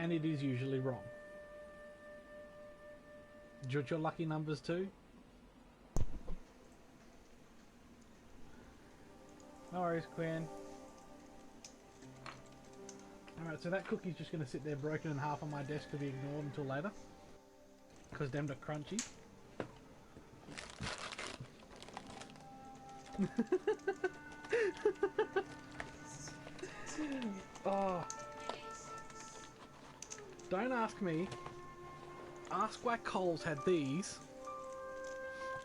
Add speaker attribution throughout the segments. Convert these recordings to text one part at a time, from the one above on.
Speaker 1: and it is usually wrong. Do you want your lucky numbers too? No worries, Quinn. Alright, so that cookie's just going to sit there broken in half on my desk to be ignored until later. Because them are crunchy. Oh. Don't ask me. Ask why Coles had these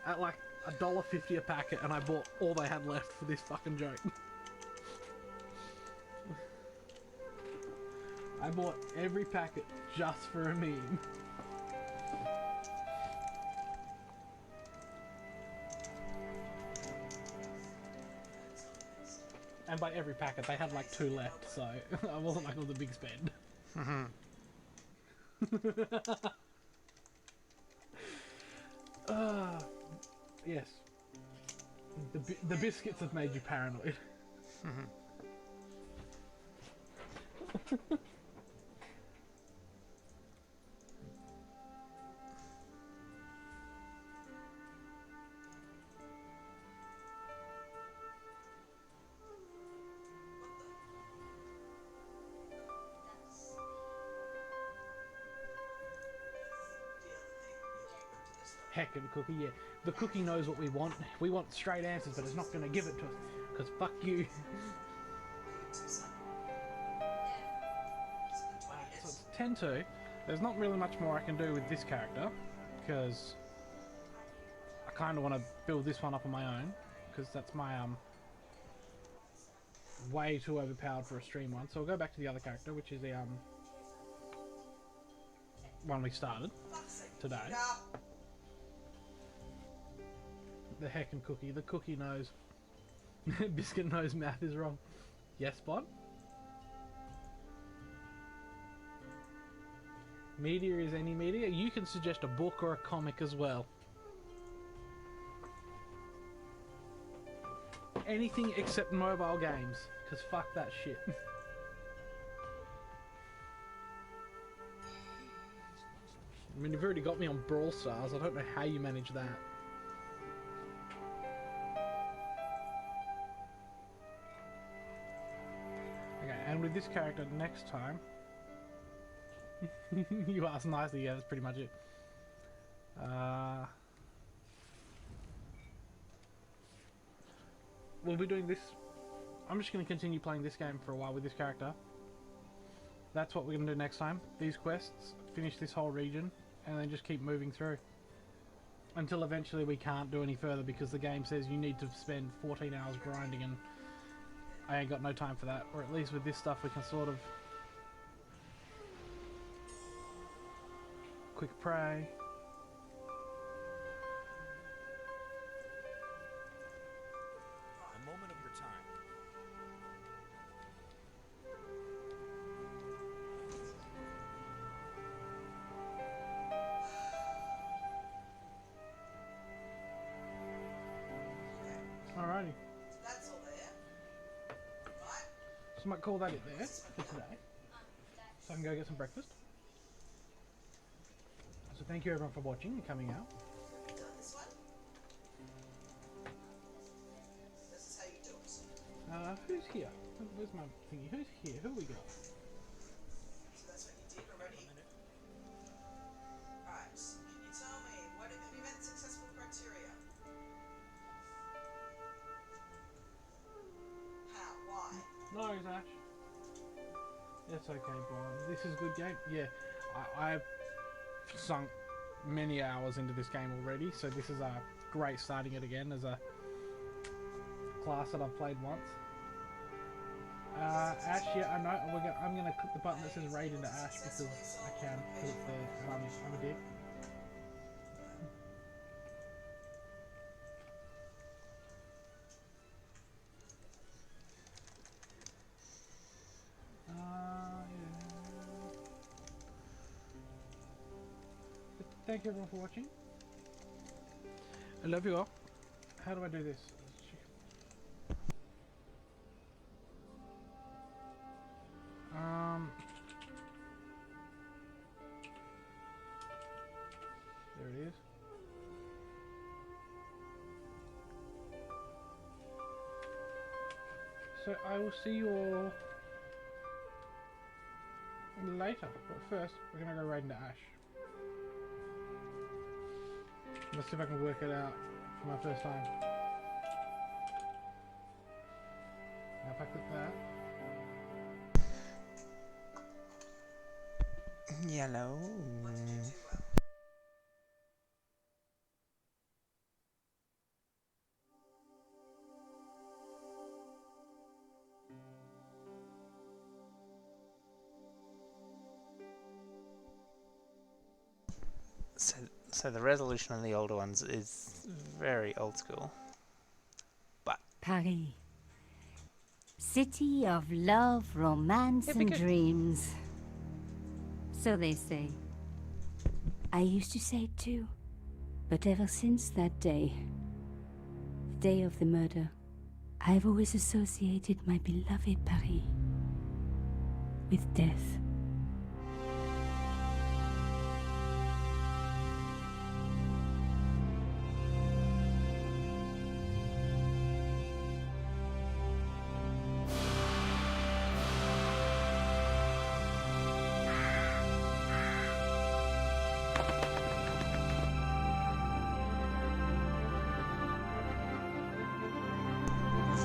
Speaker 1: at like $1.50 a packet and I bought all they had left for this fucking joke. I bought every packet just for a meme. And by every packet they had like 2 left, so I wasn't like it was a big spend. Yes. The biscuits have made you paranoid. Heckin' cookie, yeah. The cookie knows what we want. We want straight answers, but it's not going to give it to us. Because fuck you. So it's 10-2. There's not really much more I can do with this character. Because I kind of want to build this one up on my own. Because that's my, way too overpowered for a stream one. So we'll go back to the other character, which is the, one we started today. The heckin' cookie. The cookie knows. Biscuit knows math is wrong. Yes, Bot? Media is any media. You can suggest a book or a comic as well. Anything except mobile games. Because fuck that shit. I mean, you've already got me on Brawl Stars. I don't know how you manage that. And with this character next time, you asked nicely, yeah, that's pretty much it. We'll be doing this. I'm just going to continue playing this game for a while with this character. That's what we're going to do next time. These quests, finish this whole region, and then just keep moving through. Until eventually we can't do any further because the game says you need to spend 14 hours grinding, and I ain't got no time for that. Or at least with this stuff we can sort of quick pray.
Speaker 2: A moment of your time.
Speaker 1: Alrighty.
Speaker 3: That's all there. Right.
Speaker 1: So I might call that it there for today. So I can go get some breakfast. So thank you everyone for watching and coming out.
Speaker 3: Have you done this one? This is how you do it.
Speaker 1: Who's here? Where's my thingy? Who's here? Who we got?
Speaker 3: So that's what you did already? Alright, can you tell me, what have you met successful criteria? How? Why?
Speaker 1: No worries, Ash. That's okay, Brian. This is a good game. Yeah, I've sunk many hours into this game already, so this is a great starting it again as a class that I've played once. Ash, yeah, I know. I'm gonna click the button that says raid into Ash because I can, because it's there, and I'm a dick. Yeah. But thank you everyone for watching. I love you all. How do I do this? So I will see you all later. But first, we're gonna go right into Ash. Let's see if I can work it out for my first time. Now if I click that.
Speaker 4: Yellow. So the resolution on the older ones is very old school. But
Speaker 5: Paris. City of love, romance,
Speaker 4: It'd be
Speaker 5: and
Speaker 4: good.
Speaker 5: dreams. So they say. I used to say it too. But ever since that day, the day of the murder, I've always associated my beloved Paris with death.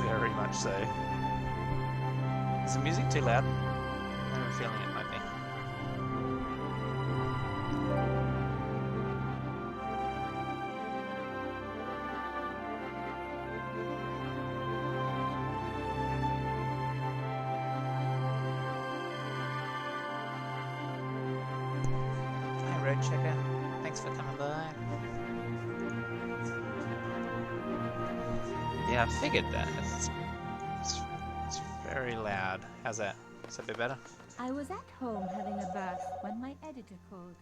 Speaker 4: very much so. Is the music too loud? I have a feeling it might be. Hi, Road Checker. Thanks for coming by. Yeah, I figured that. It's very loud. How's that? Is that a bit better?
Speaker 5: I was at home having a bath when my editor called.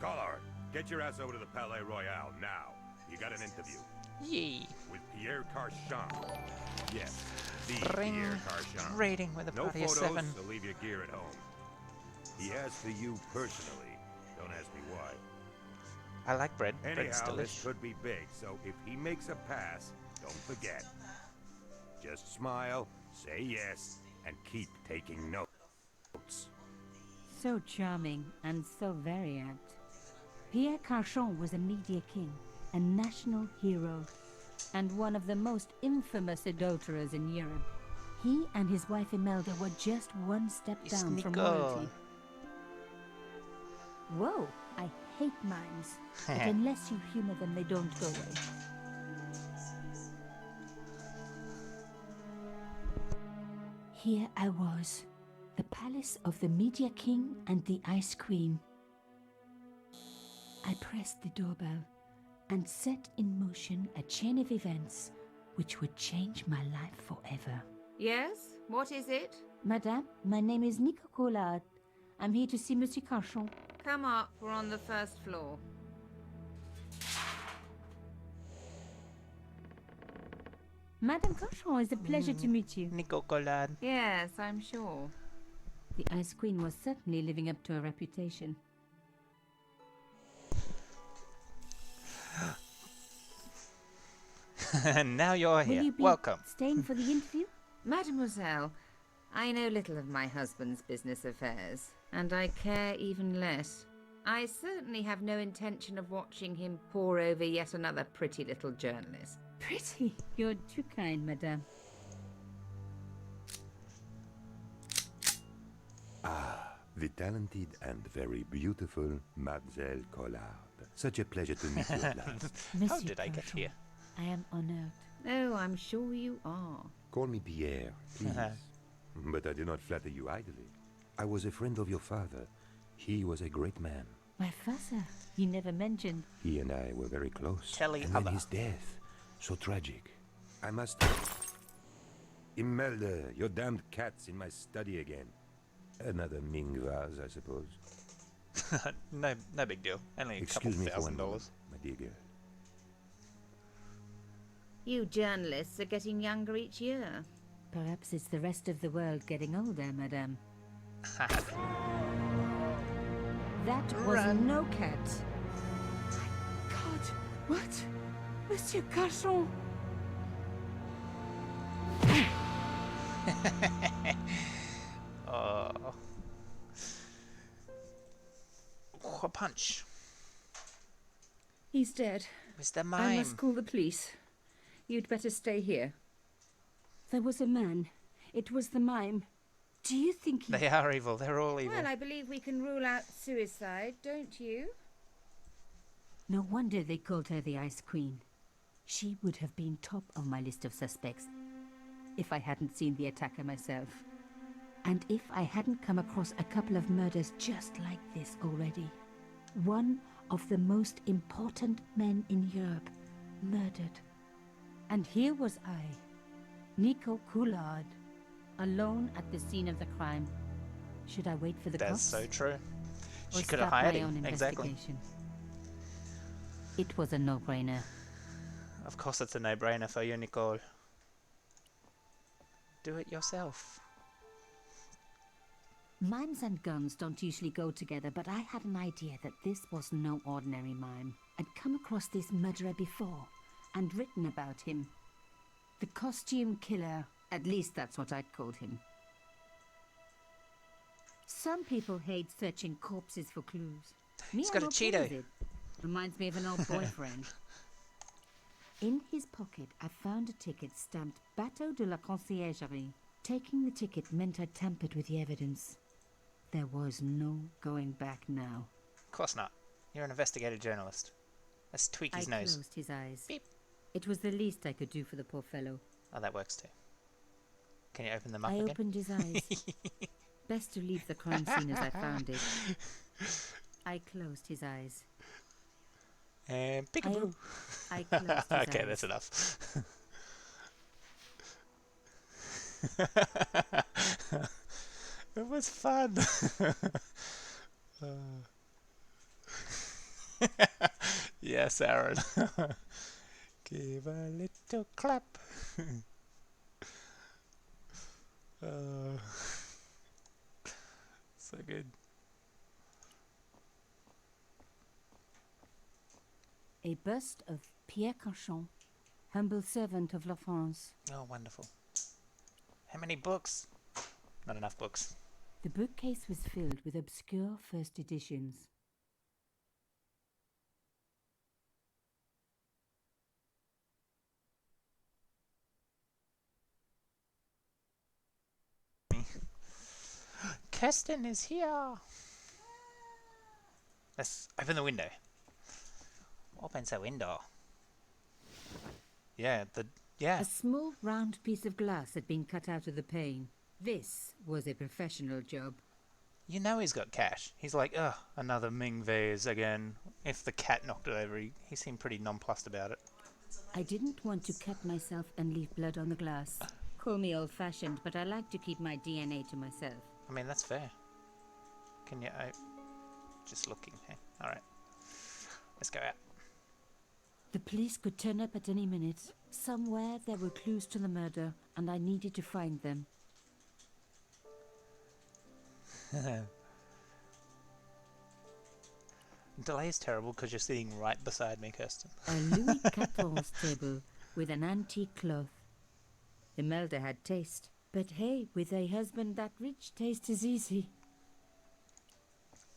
Speaker 6: Collard, get your ass over to the Palais Royal now. You got an interview.
Speaker 4: Yee.
Speaker 6: With Pierre Carchon. Yes, the
Speaker 4: Ring.
Speaker 6: Pierre Carchon.
Speaker 4: Rating with a
Speaker 6: No
Speaker 4: party of
Speaker 6: photos,
Speaker 4: 7.
Speaker 6: so leave your gear at home. He asked for you personally. Don't ask me why.
Speaker 4: I like bread. Bread's
Speaker 6: Anyhow, this
Speaker 4: delish.
Speaker 6: could be big, so if he makes a pass, don't forget. Just smile, say yes, and keep taking notes.
Speaker 5: So charming and so very apt. Pierre Carchon was a media king, a national hero, and one of the most infamous adulterers in Europe. He and his wife Imelda were just one step
Speaker 4: It's
Speaker 5: down from
Speaker 4: Nicole.
Speaker 5: royalty. Whoa, I hate mimes. But unless you humor them, they don't go away. Here I was, the palace of the Media King and the Ice Queen. I pressed the doorbell and set in motion a chain of events which would change my life forever.
Speaker 7: Yes? What is it?
Speaker 5: Madame, my name is Nico Collard. I'm here to see Monsieur Carchon.
Speaker 7: Come up, we're on the first floor.
Speaker 5: Madame Carchon, it's a pleasure to meet you.
Speaker 4: Nico Collard.
Speaker 7: Yes, I'm sure.
Speaker 5: The Ice Queen was certainly living up to her reputation.
Speaker 4: Now you're
Speaker 5: Will
Speaker 4: here.
Speaker 5: you be
Speaker 4: Welcome.
Speaker 5: staying for the interview?
Speaker 7: Mademoiselle, I know little of my husband's business affairs, and I care even less. I certainly have no intention of watching him pore over yet another pretty little journalist.
Speaker 5: Pretty. You're too kind, madame.
Speaker 6: The talented and very beautiful Mademoiselle Collard. Such a pleasure to meet you at last.
Speaker 4: How
Speaker 5: Monsieur
Speaker 4: did I get
Speaker 5: Carchon,
Speaker 4: here?
Speaker 5: I am honored.
Speaker 7: Oh, I'm sure you are.
Speaker 6: Call me Pierre, please. But I do not flatter you idly. I was a friend of your father. He was a great man.
Speaker 5: My father, you never mentioned.
Speaker 6: He and I were very close.
Speaker 4: Telly
Speaker 6: and then
Speaker 4: other.
Speaker 6: his death, so tragic. I must... Imelda, your damned cat's in my study again. Another Ming vase, I suppose.
Speaker 4: no big deal. Only a couple
Speaker 6: Excuse me for one
Speaker 4: $1,000.
Speaker 6: moment, my dear girl.
Speaker 7: You journalists are getting younger each year.
Speaker 5: Perhaps it's the rest of the world getting older, madame. That was
Speaker 4: Run.
Speaker 5: no cat. God, what? Monsieur Carchon?
Speaker 4: Oh. Oh, a punch.
Speaker 7: He's dead.
Speaker 4: Mr.
Speaker 5: I
Speaker 4: Mime.
Speaker 5: must call the police.
Speaker 7: You'd better stay here.
Speaker 5: There was a man. It was the mime. Do you think he...
Speaker 4: They are evil. They're all evil.
Speaker 7: Well, I believe we can rule out suicide, don't you?
Speaker 5: No wonder they called her the Ice Queen. She would have been top of my list of suspects if I hadn't seen the attacker myself. And if I hadn't come across a couple of murders just like this already. One of the most important men in Europe murdered. And here was I, Nico Coulard, alone at the scene of the crime. Should I wait for the
Speaker 4: That's
Speaker 5: cops?
Speaker 4: so true.
Speaker 5: Or
Speaker 4: She could have
Speaker 5: start
Speaker 4: hired
Speaker 5: my own
Speaker 4: him. Exactly.
Speaker 5: investigation? It was a no-brainer.
Speaker 4: Of course it's a no-brainer for you, Nicole. Do it yourself.
Speaker 5: Mimes and guns don't usually go together, but I had an idea that this was no ordinary mime. I'd come across this murderer before, and written about him. The costume killer, at least that's what I'd called him. Some people hate searching corpses for clues. Me,
Speaker 4: He's got
Speaker 5: I'm
Speaker 4: a
Speaker 5: okay
Speaker 4: Cheeto.
Speaker 5: with it. Reminds me of an old boyfriend. In his pocket, I found a ticket stamped Bateau de la Conciergerie. Taking the ticket meant I tampered with the evidence. There was no going back now.
Speaker 4: Of course not. You're an investigative journalist. Let's tweak his
Speaker 5: I
Speaker 4: nose.
Speaker 5: closed his eyes.
Speaker 4: Beep.
Speaker 5: It was the least I could do for the poor fellow.
Speaker 4: Oh, that works too. Can you open them up
Speaker 5: I
Speaker 4: again?
Speaker 5: opened his eyes. Best to leave the crime scene as I found it. I closed his eyes.
Speaker 4: And peekaboo.
Speaker 5: I closed his
Speaker 4: Okay,
Speaker 5: eyes.
Speaker 4: that's enough. It was fun. Yes, Aaron. Give a little clap. So good.
Speaker 5: A bust of Pierre Cauchon, humble servant of La France.
Speaker 4: Oh, wonderful. How many books? Not enough books.
Speaker 5: The bookcase was filled with obscure first editions.
Speaker 4: Kirsten is here. Let's open the window. Opens the window. Yeah,
Speaker 5: A small round piece of glass had been cut out of the pane. This was a professional job.
Speaker 4: You know he's got cash. He's like, ugh, another Ming vase again. If the cat knocked it over, he seemed pretty nonplussed about it.
Speaker 5: I didn't want to cut myself and leave blood on the glass. Call me old-fashioned, but I like to keep my DNA to myself.
Speaker 4: I mean, that's fair. Can you... just looking. Hey, alright. Let's go out.
Speaker 5: The police could turn up at any minute. Somewhere there were clues to the murder, and I needed to find them.
Speaker 4: Delay is terrible because you're sitting right beside me, Kirsten.
Speaker 5: A Louis XIV table with an antique cloth. Imelda had taste. But hey, with a husband that rich, taste is easy.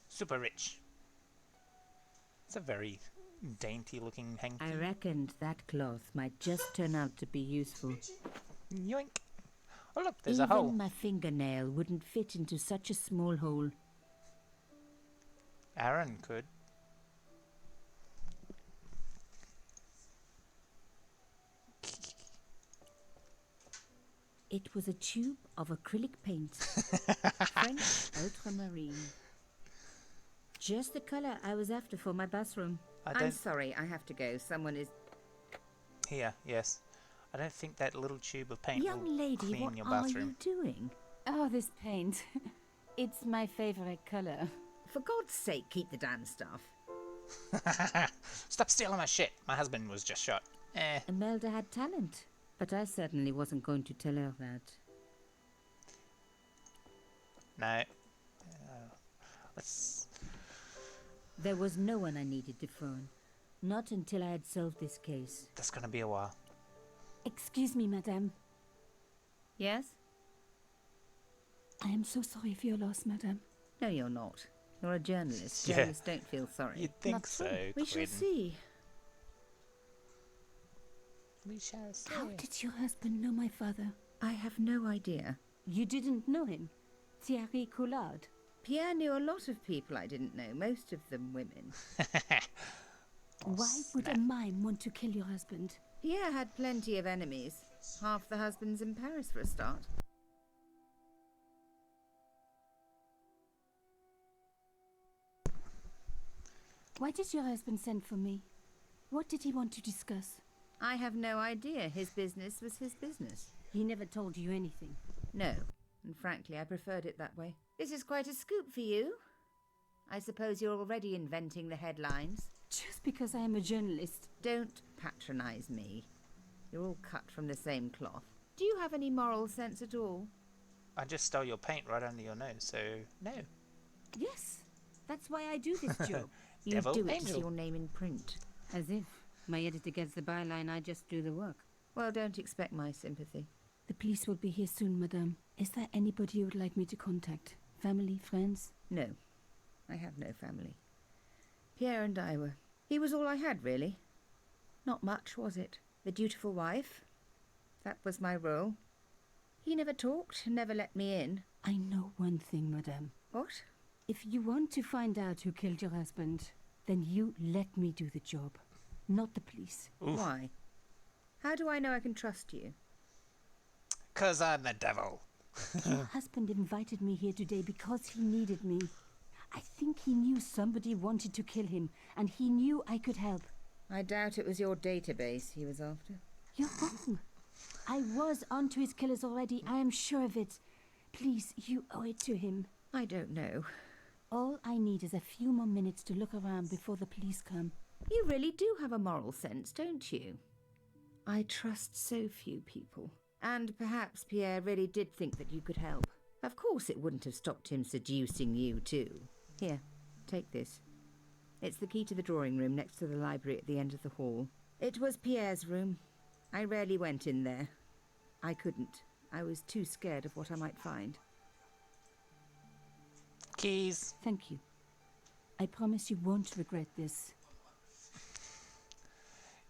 Speaker 4: Super rich. It's a very dainty looking hanky.
Speaker 5: I reckoned that cloth might just turn out to be useful.
Speaker 4: Yoink. Oh look, there's
Speaker 5: Even
Speaker 4: a hole.
Speaker 5: my fingernail wouldn't fit into such a small hole.
Speaker 4: Aaron could.
Speaker 5: It was a tube of acrylic paint. French ultramarine. Just the color I was after for my bathroom.
Speaker 7: I'm sorry, I have to go. Someone is...
Speaker 4: Here, yes. I don't think that little tube of paint
Speaker 5: Young
Speaker 4: will
Speaker 5: lady,
Speaker 4: clean
Speaker 5: what
Speaker 4: your
Speaker 5: are
Speaker 4: bathroom.
Speaker 5: you doing? Oh, this paint. It's my favorite color.
Speaker 7: For God's sake, keep the damn stuff.
Speaker 4: Stop stealing my shit. My husband was just shot.
Speaker 5: Imelda had talent, but I certainly wasn't going to tell her that.
Speaker 4: No. Let's...
Speaker 5: There was no one I needed to phone. Not until I had solved this case.
Speaker 4: That's gonna be a while.
Speaker 5: Excuse me, madame.
Speaker 7: Yes?
Speaker 5: I am so sorry for your loss, madame.
Speaker 7: No, you're not. You're a journalist.
Speaker 4: Yeah.
Speaker 7: Journalists don't feel sorry.
Speaker 4: You'd think
Speaker 5: Not
Speaker 4: so,
Speaker 5: true.
Speaker 7: We shall
Speaker 4: Quinn.
Speaker 7: see.
Speaker 4: We shall see.
Speaker 5: How did your husband know my father?
Speaker 7: I have no idea.
Speaker 5: You didn't know him? Thierry Collard?
Speaker 7: Pierre knew a lot of people I didn't know, most of them women.
Speaker 5: Why would a mime want to kill your husband?
Speaker 7: Pierre had plenty of enemies. Half the husbands in Paris for a start.
Speaker 5: Why did your husband send for me? What did he want to discuss?
Speaker 7: I have no idea. His business was his business.
Speaker 5: He never told you anything.
Speaker 7: No, and frankly, I preferred it that way. This is quite a scoop for you. I suppose you're already inventing the headlines.
Speaker 5: Just because I am a journalist.
Speaker 7: Don't patronize me. You're all cut from the same cloth. Do you have any moral sense at all?
Speaker 4: I just stole your paint right under your nose, so no.
Speaker 5: Yes, that's why I do this job.
Speaker 7: You
Speaker 4: Devil
Speaker 7: do it to
Speaker 4: angel.
Speaker 7: see your name in print.
Speaker 5: As if my editor gets the byline, I just do the work.
Speaker 7: Well, don't expect my sympathy.
Speaker 5: The police will be here soon, madame. Is there anybody you would like me to contact? Family, friends?
Speaker 7: No, I have no family. Pierre and I were... He was all I had, really. Not much, was it? The dutiful wife. That was my role. He never talked, never let me in.
Speaker 5: I know one thing, madame.
Speaker 7: What?
Speaker 5: If you want to find out who killed your husband, then you let me do the job, not the police.
Speaker 4: Oof.
Speaker 7: Why? How do I know I can trust you?
Speaker 4: 'Cause I'm the devil.
Speaker 5: Your husband invited me here today because he needed me. I think he knew somebody wanted to kill him, and he knew I could help.
Speaker 7: I doubt it was your database he was after.
Speaker 5: You're wrong. I was onto his killers already, I am sure of it. Please, you owe it to him.
Speaker 7: I don't know.
Speaker 5: All I need is a few more minutes to look around before the police come.
Speaker 7: You really do have a moral sense, don't you? I trust so few people. And perhaps Pierre really did think that you could help. Of course it wouldn't have stopped him seducing you too. Here, take this. It's the key to the drawing room next to the library at the end of the hall. It was Pierre's room. I rarely went in there. I couldn't. I was too scared of what I might find.
Speaker 4: Keys.
Speaker 5: Thank you. I promise you won't regret this.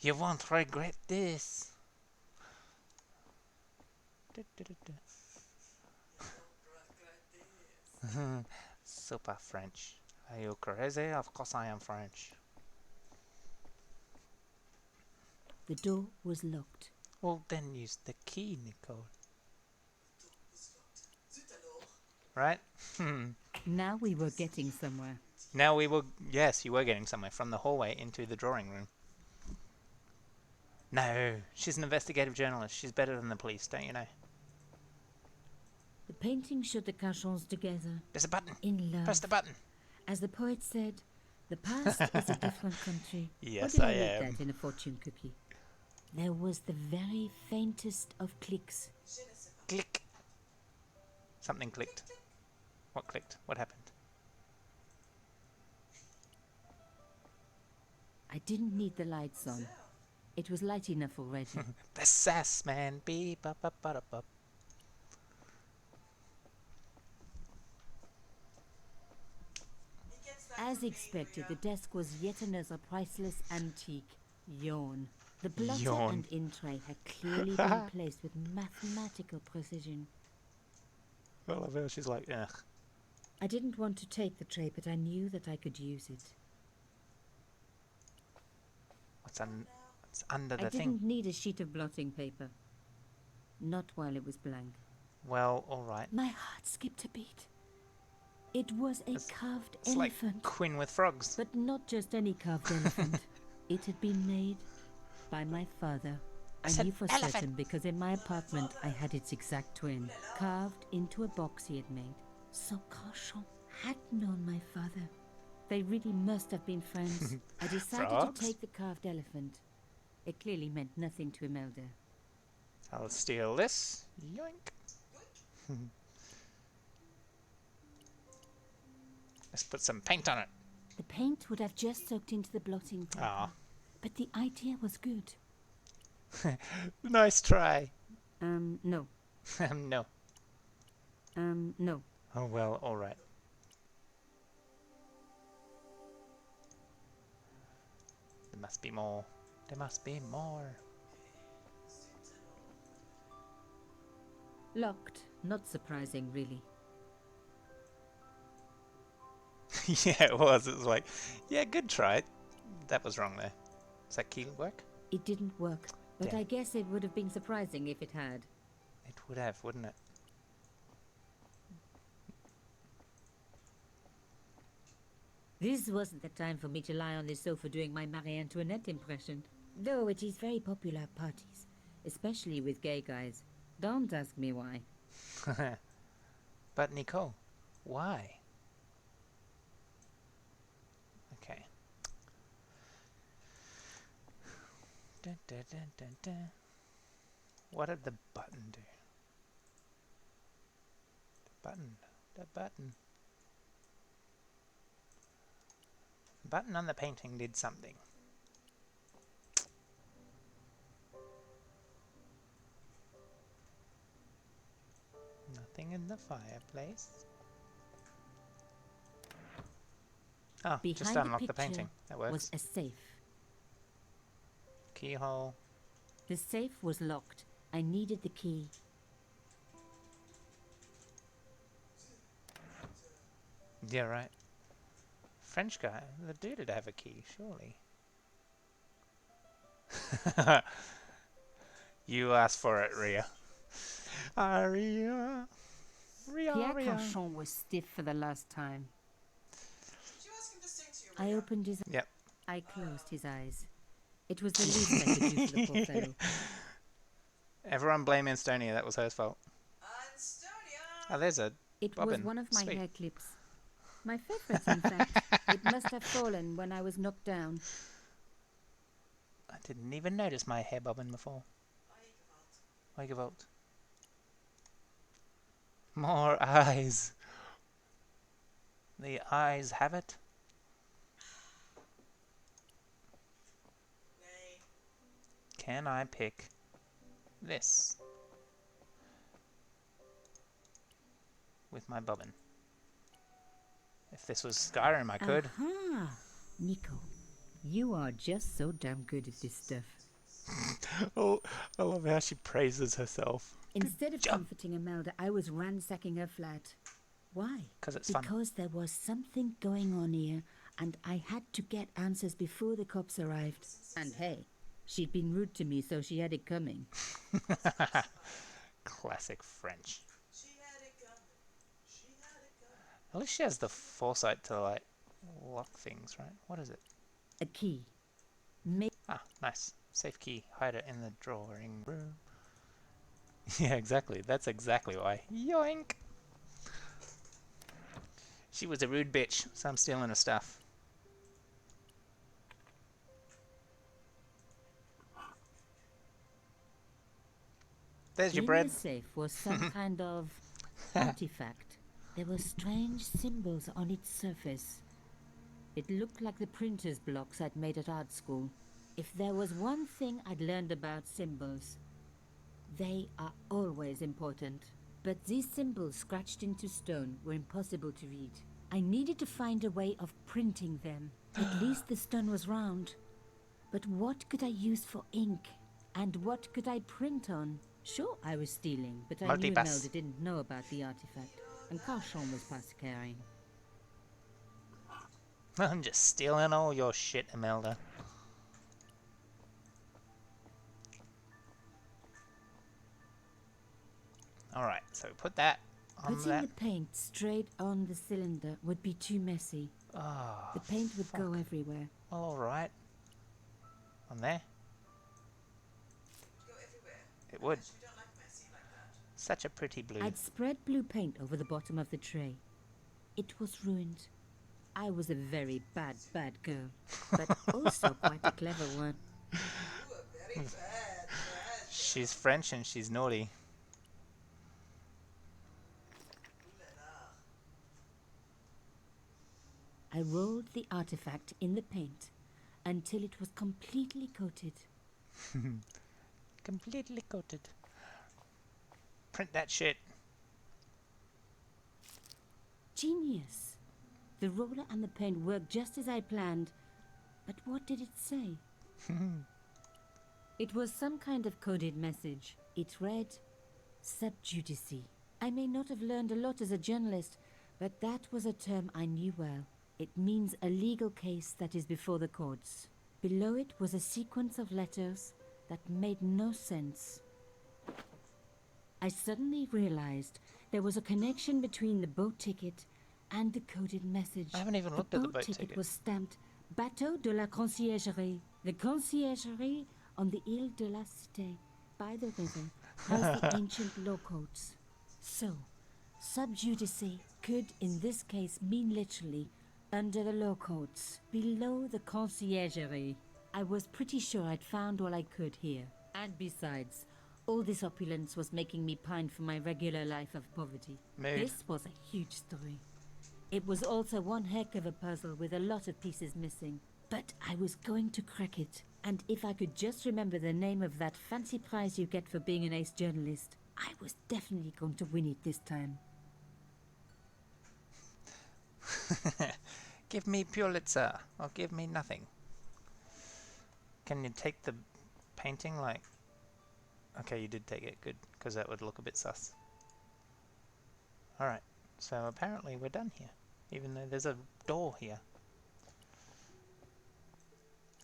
Speaker 4: You won't regret this. Super French. Are you crazy? Of course I am French.
Speaker 5: The door was locked.
Speaker 4: Well, then use the key, Nicole. Right?
Speaker 5: Now we were getting somewhere.
Speaker 4: Now we were... Yes, you were getting somewhere. From the hallway into the drawing room. No, she's an investigative journalist. She's better than the police, don't you know?
Speaker 5: The painting showed the Cachons together,
Speaker 4: There's a button.
Speaker 5: in love.
Speaker 4: Press the button.
Speaker 5: As the poet said, the past is a different country.
Speaker 4: Yes,
Speaker 5: Or did
Speaker 4: I
Speaker 5: I read
Speaker 4: am.
Speaker 5: that in a fortune cookie? There was the very faintest of clicks.
Speaker 4: Click. Something clicked. What clicked? What happened?
Speaker 5: I didn't need the lights on. It was light enough already.
Speaker 4: The sass, man. Beep, up, up, up, up.
Speaker 5: As expected, the desk was yet another priceless antique. Yawn. The blotter
Speaker 4: Yawn.
Speaker 5: and in tray had clearly been placed with mathematical precision.
Speaker 4: Well, I feel she's like, ugh.
Speaker 5: I didn't want to take the tray, but I knew that I could use it.
Speaker 4: What's under
Speaker 5: I
Speaker 4: the
Speaker 5: didn't
Speaker 4: thing?
Speaker 5: need a sheet of blotting paper. Not while it was blank.
Speaker 4: Well, alright.
Speaker 5: My heart skipped a beat. It was a carved
Speaker 4: It's like
Speaker 5: elephant.
Speaker 4: Quinn with frogs.
Speaker 5: But not just any carved elephant. It had been made by my father. I
Speaker 4: said
Speaker 5: knew for
Speaker 4: elephant.
Speaker 5: certain because in my apartment I had its exact twin, carved into a box he had made. So Cauchon had known my father. They really must have been friends. I decided
Speaker 4: Frogs?
Speaker 5: to take the carved elephant. It clearly meant nothing to Imelda.
Speaker 4: I'll steal this. Yoink. Let's put some paint on it.
Speaker 5: The paint would have just soaked into the blotting paper.
Speaker 4: Ah.
Speaker 5: But the idea was good.
Speaker 4: Nice try.
Speaker 5: No.
Speaker 4: No.
Speaker 5: No.
Speaker 4: Oh well, alright. There must be more. There must be more.
Speaker 5: Locked. Not surprising, really.
Speaker 4: Yeah, it was. It was like, yeah, good try. That was wrong there. Does that key work?
Speaker 5: It didn't work, but
Speaker 4: Damn.
Speaker 5: I guess it would have been surprising if it had.
Speaker 4: It would have, wouldn't it?
Speaker 5: This wasn't the time for me to lie on the sofa doing my Marie Antoinette impression. Though it is very popular at parties, especially with gay guys. Don't ask me why.
Speaker 4: But Nicole, why? Okay. Dun, dun, dun, dun, dun. What did the button do? The button. The button on the painting did something. Nothing in the fireplace. Oh,
Speaker 5: Behind
Speaker 4: just
Speaker 5: the
Speaker 4: unlock the
Speaker 5: picture
Speaker 4: painting. That works.
Speaker 5: was a safe.
Speaker 4: Keyhole.
Speaker 5: The safe was locked. I needed the key.
Speaker 4: Yeah, right. French guy. The dude would have a key, surely. You asked for it, Ria. Ria.
Speaker 5: Pierre
Speaker 4: Ria.
Speaker 5: Canchon was stiff for the last time.
Speaker 3: Did you ask him to sing to you?
Speaker 5: I
Speaker 3: Ria?
Speaker 5: opened his
Speaker 4: Yep.
Speaker 5: I closed his eyes. It was the least I could do for the poor fellow.
Speaker 4: Everyone blame Estonia. That was her fault.
Speaker 3: Anstonia!
Speaker 4: Oh, there's a
Speaker 5: It
Speaker 4: bobbin.
Speaker 5: was one of my
Speaker 4: Sweet.
Speaker 5: hair clips. My favorite, in fact. It must have fallen when I was knocked down.
Speaker 4: I didn't even notice my hair bobbing before. Weigevalt. More eyes. The eyes have it.
Speaker 3: Nay.
Speaker 4: Can I pick this with my bobbin? If this was Skyrim, I could.
Speaker 5: Aha! Nico, you are just so damn good at this stuff.
Speaker 4: Oh, I love how she praises herself.
Speaker 5: Instead of
Speaker 4: job.
Speaker 5: comforting Imelda, I was ransacking her flat. Why?
Speaker 4: 'Cause it's fun.
Speaker 5: Because there was something going on here, and I had to get answers before the cops arrived. And hey, she'd been rude to me, so she had it coming.
Speaker 4: Classic French.
Speaker 3: She had it coming. She had it coming.
Speaker 4: At least she has the foresight to, like, lock things, right? What is it?
Speaker 5: A key. Make
Speaker 4: Ah, nice. Safe key. Hide it in the drawing room. Yeah, exactly. That's exactly why. Yoink! She was a rude bitch, so I'm stealing her stuff. There's your
Speaker 5: in
Speaker 4: bread.
Speaker 5: the safe was some kind of artifact. There were strange symbols on its surface. It looked like the printer's blocks I'd made at art school. If there was one thing I'd learned about symbols, they are always important. But these symbols scratched into stone were impossible to read. I needed to find a way of printing them. At least the stone was round. But what could I use for ink? And what could I print on? Sure, I was stealing, but I knew
Speaker 4: Multipass.
Speaker 5: Imelda didn't know about the artifact. And Carchon was past caring.
Speaker 4: I'm just stealing all your shit, Imelda. Alright, so put that on
Speaker 5: Putting
Speaker 4: that.
Speaker 5: the paint straight on the cylinder would be too messy.
Speaker 4: Oh,
Speaker 5: The paint would go everywhere.
Speaker 4: alright. On there?
Speaker 3: Go everywhere.
Speaker 4: It would.
Speaker 3: We don't like messy like that.
Speaker 4: Such a pretty blue.
Speaker 5: I'd spread blue paint over the bottom of the tray. It was ruined. I was a very bad girl, but also quite a clever one.
Speaker 3: You were very bad.
Speaker 4: She's French and she's naughty.
Speaker 5: I rolled the artifact in the paint until it was completely coated.
Speaker 4: Completely coated. Print that shit.
Speaker 5: The roller and the paint worked just as I planned. But what did it say? It was some kind of coded message. It read, "Sub judice." I may not have learned a lot as a journalist, but that was a term I knew well. It means a legal case that is before the courts. Below it was a sequence of letters that made no sense. I suddenly realized there was a connection between the boat ticket and the coded message.
Speaker 4: I haven't even looked at the boat ticket.
Speaker 5: Was stamped Bateau de la Conciergerie. The Conciergerie on the Ile de la Cité, by the river, has the ancient law codes. So, sub judice could in this case mean literally under the law codes, below the Conciergerie. I was pretty sure I'd found all I could here. And besides, all this opulence was making me pine for my regular life of poverty.
Speaker 4: Mood.
Speaker 5: This was a huge story. It was also one heck of a puzzle with a lot of pieces missing. But I was going to crack it. And if I could just remember the name of that fancy prize you get for being an ace journalist, I was definitely going to win it this time.
Speaker 4: Give me Pulitzer, or give me nothing. Can you take the painting, like... Okay, you did take it, good, because that would look a bit sus. Alright, so apparently we're done here, even though there's a door here.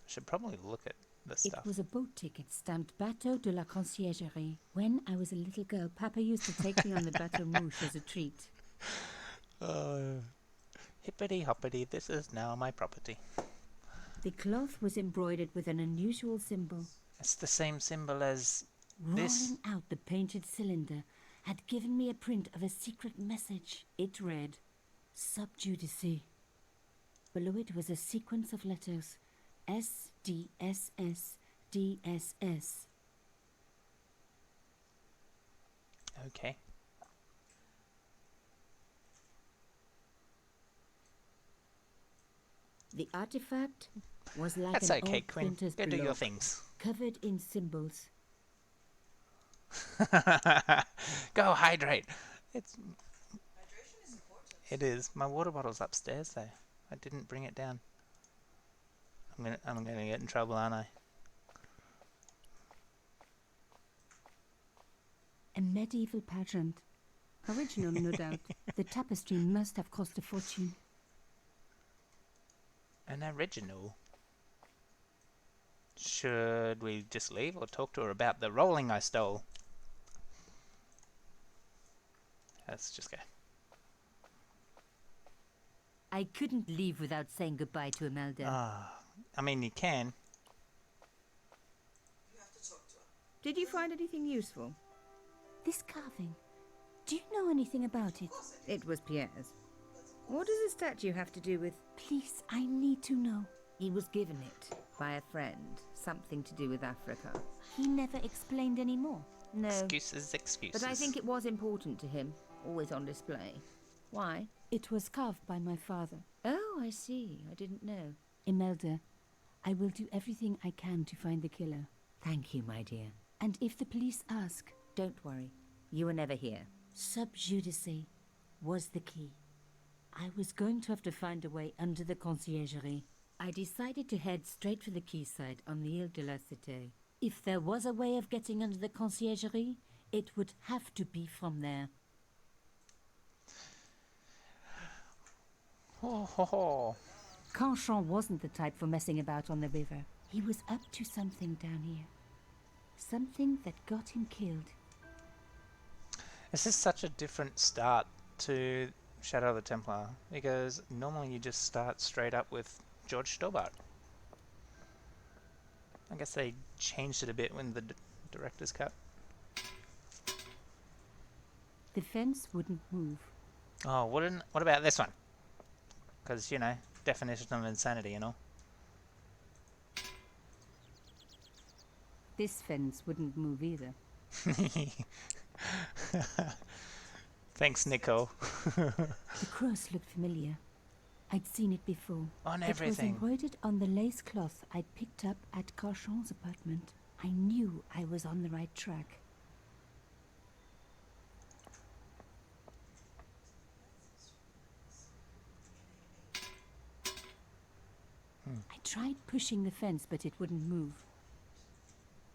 Speaker 4: Should probably look at the stuff.
Speaker 5: It was a boat ticket stamped Bateau de la Conciergerie. When I was a little girl, Papa used to take me on the Bateau Mouche as a treat.
Speaker 4: Hippity hoppity, this is now my property.
Speaker 5: The cloth was embroidered with an unusual symbol.
Speaker 4: It's the same symbol as this.
Speaker 5: Rolling out the painted cylinder had given me a print of a secret message. It read, "Sub judice." Below it was a sequence of letters. SDSS.
Speaker 4: Okay.
Speaker 5: The artifact was like
Speaker 4: That's
Speaker 5: an
Speaker 4: okay,
Speaker 5: old
Speaker 4: Quinn.
Speaker 5: printer's
Speaker 4: Go do your
Speaker 5: block,
Speaker 4: things.
Speaker 5: covered in symbols.
Speaker 4: Go hydrate.
Speaker 3: Hydration is important.
Speaker 4: It is. My water bottle's upstairs though. I didn't bring it down. I'm gonna get in trouble, aren't I?
Speaker 5: A medieval pageant. Original, no doubt. The tapestry must have cost a fortune.
Speaker 4: An original. Should we just leave or talk to her about the rolling I stole? Let's just go.
Speaker 5: I couldn't leave without saying goodbye to Imelda.
Speaker 4: I mean, you can.
Speaker 3: You have to talk to her.
Speaker 7: Did you find anything useful?
Speaker 5: This carving. Do you know anything about it?
Speaker 7: It was Pierre's. What does the statue have to do with...
Speaker 5: Please, I need to know.
Speaker 7: He was given it by a friend. Something to do with Africa.
Speaker 5: He never explained any more.
Speaker 7: No,
Speaker 4: Excuses.
Speaker 7: but I think it was important to him. Always on display. Why?
Speaker 5: It was carved by my father.
Speaker 7: Oh, I see. I didn't know.
Speaker 5: Imelda, I will do everything I can to find the killer.
Speaker 7: Thank you, my dear.
Speaker 5: And if the police ask,
Speaker 7: Don't worry. You were never here.
Speaker 5: sub judice was the key. I was going to have to find a way under the conciergerie. I decided to head straight for the quayside on the Ile de la Cité. If there was a way of getting under the conciergerie, it would have to be from there.
Speaker 4: Ho ho ho.
Speaker 5: Canchon wasn't the type for messing about on the river. He was up to something down here. Something that got him killed.
Speaker 4: This is such a different start to Shadow of the Templar, because normally you just start straight up with George Stobart. I guess they changed it a bit when the director's cut.
Speaker 5: The fence wouldn't move.
Speaker 4: Oh, what about this one? Because, you know, definition of insanity and all.
Speaker 5: This fence wouldn't move either.
Speaker 4: Thanks, Nico.
Speaker 5: The cross looked familiar. I'd seen it before.
Speaker 4: On
Speaker 5: It was
Speaker 4: everything.
Speaker 5: embroidered on the lace cloth I'd picked up at Carchon's apartment. I knew I was on the right track. I tried pushing the fence, but it wouldn't move.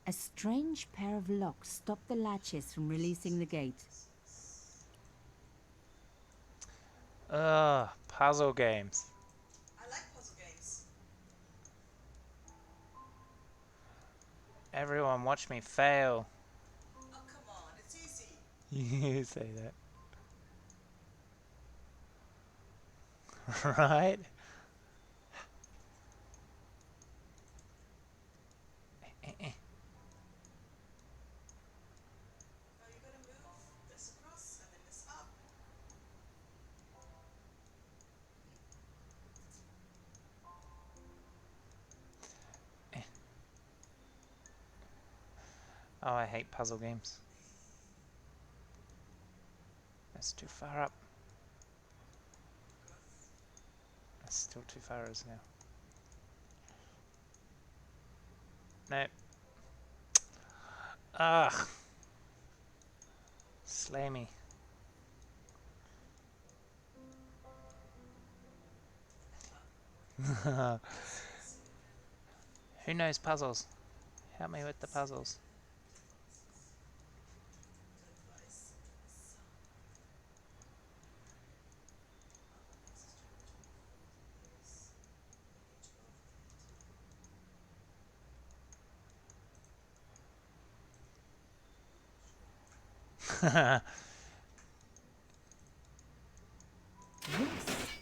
Speaker 5: A strange pair of locks stopped the latches from releasing the gate.
Speaker 4: Ugh, puzzle games.
Speaker 3: I like puzzle games.
Speaker 4: Everyone watch me fail.
Speaker 3: Oh, come on, it's easy.
Speaker 4: You say that. Right?
Speaker 3: Oh, you gotta move this across and then this up.
Speaker 4: Oh, I hate puzzle games. That's too far up. That's still too far, isn't it? Nope. Ugh. Slay me. Who knows puzzles? Help me with the puzzles.
Speaker 5: Yes.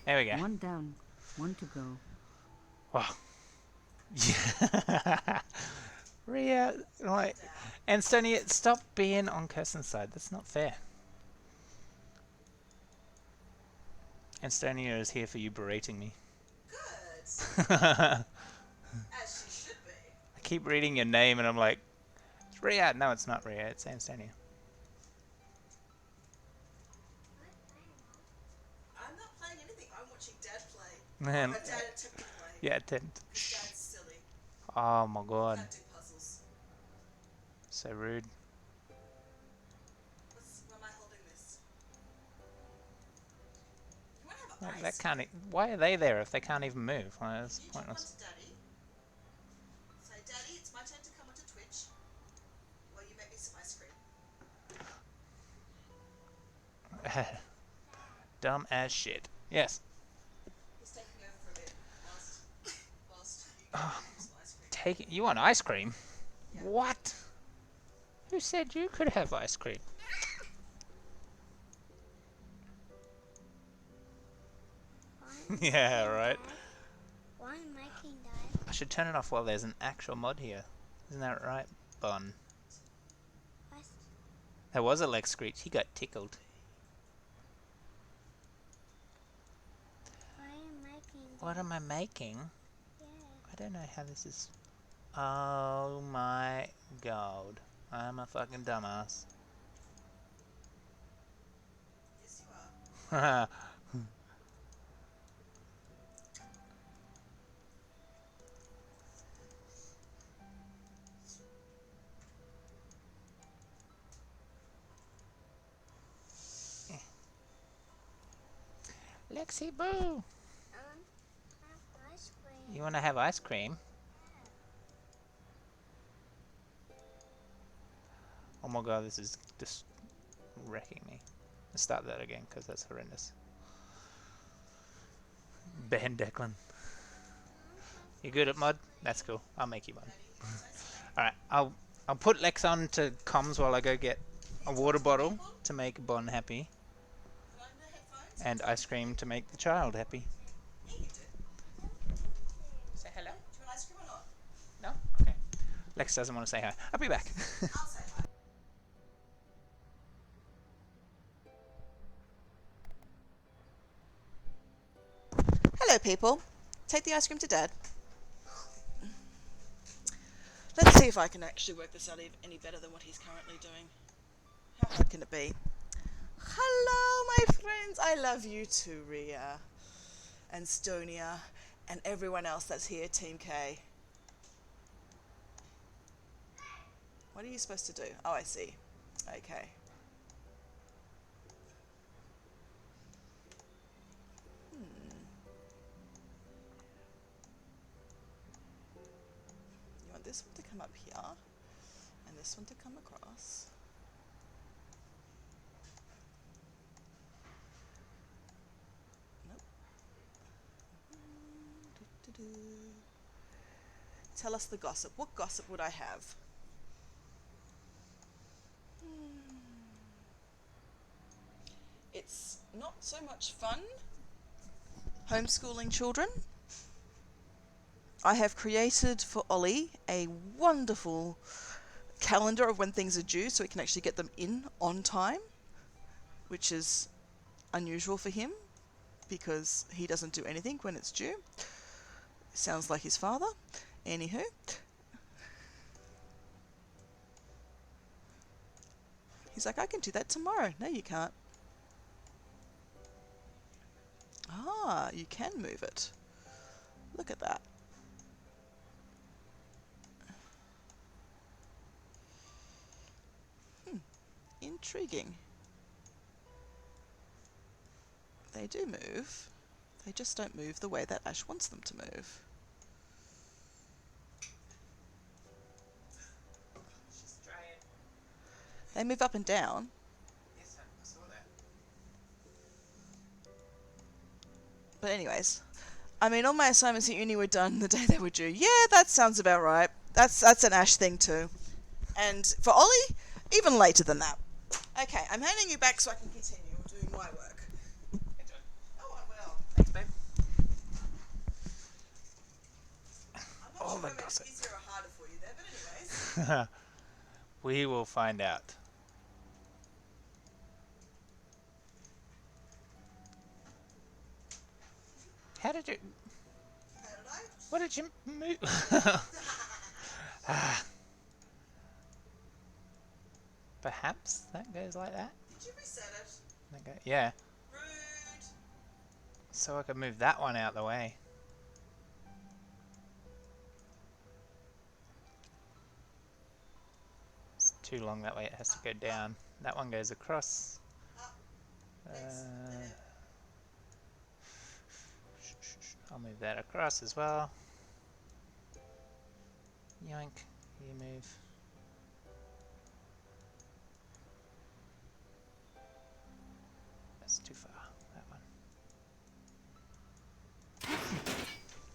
Speaker 4: There we go.
Speaker 5: One down, one to go.
Speaker 4: Oh. Yeah. Rhea, like, and Sony, stop being on Kirsten's side. That's not fair. And Stonia is here for you berating me.
Speaker 3: Good.
Speaker 4: I
Speaker 3: As she should be.
Speaker 4: keep reading your name and I'm like, it's Rhea. No, it's not Rhea. It's Anstonia.
Speaker 3: I'm not playing anything. I'm watching Dad play.
Speaker 4: Man.
Speaker 3: Dad attempt to play.
Speaker 4: Yeah,
Speaker 3: Because Dad's silly.
Speaker 4: Oh my god.
Speaker 3: Can't do puzzles.
Speaker 4: So rude.
Speaker 3: Why am I holding this? You want to have
Speaker 4: Like,
Speaker 3: ice?
Speaker 4: that can't. Why are they there if they can't even move? Like, that's
Speaker 3: You jump
Speaker 4: pointless.
Speaker 3: onto Daddy. Say, Daddy, it's my turn to come onto Twitch. Well, you make me some ice cream.
Speaker 4: Dumb as shit. Yes.
Speaker 3: He's taking over for a bit whilst you go and make some ice cream.
Speaker 4: You want ice cream?
Speaker 3: Yeah.
Speaker 4: What? Who said you could have ice cream? Yeah, right.
Speaker 8: Why am I making that?
Speaker 4: I should turn it off while there's an actual mod here. Isn't that right, Bon?
Speaker 8: What?
Speaker 4: There was a leg screech. He got tickled.
Speaker 8: Why am I making that?
Speaker 4: What am I making?
Speaker 8: Yeah.
Speaker 4: I don't know how this is. Oh my god. I'm a fucking dumbass.
Speaker 3: Yes, you are.
Speaker 4: Lexi Boo!
Speaker 8: Have ice cream.
Speaker 4: You want to have ice cream? Oh my god, this is just wrecking me. Let's start that again, because that's horrendous. Ben Declan. You good at mod? That's cool. I'll make you mod. Alright, I'll put Lex on to comms while I go get a water bottle to make Bon happy.
Speaker 3: Put on the headphones.
Speaker 4: And ice cream to make the child happy.
Speaker 3: Yeah, you do.
Speaker 4: Say hello?
Speaker 3: Do you want ice cream or not?
Speaker 4: No? Okay. Lex doesn't want to say hi. I'll be back.
Speaker 3: I'll say hi. Hello, people. Take the ice cream to Dad. Let's see if I can actually work this out any better than what he's currently doing. How hard can it be? Hello, my friends. I love you too, Rhea and Stonia and everyone else that's here, Team K. What are you supposed to do? Oh, I see. Okay. this one to come up here, and this one to come across. Nope. Tell us the gossip. What gossip would I have? It's not so much fun homeschooling children. I have created for Ollie a wonderful calendar of when things are due so he can actually get them in on time, which is unusual for him because he doesn't do anything when it's due. Sounds like his father. Anywho. He's like, I can do that tomorrow. No, you can't. Ah, you can move it. Look at that. Intriguing. They do move. They just don't move the way that Ash wants them to move. They move up and down.
Speaker 4: Yes, I saw that.
Speaker 3: But anyways, I mean, all my assignments at uni were done the day they were due. Yeah, that sounds about right. That's an Ash thing too. And for Ollie, even later than that. Okay, I'm handing you back so I can continue doing my work.
Speaker 4: Enjoy.
Speaker 3: Oh, I will.
Speaker 4: Thanks, babe.
Speaker 3: I'm not
Speaker 4: Oh
Speaker 3: sure
Speaker 4: my
Speaker 3: if it's
Speaker 4: gossip.
Speaker 3: easier or harder for you there, but anyways.
Speaker 4: We will find out. How did you...
Speaker 3: How did I?
Speaker 4: What did you move? Perhaps that goes like that?
Speaker 3: Did you reset it?
Speaker 4: Yeah.
Speaker 3: Rude.
Speaker 4: So I could move that one out the way. It's too long that way, it has to go down. That one goes across. I'll move that across as well. Yoink, you move. That's too far, that one.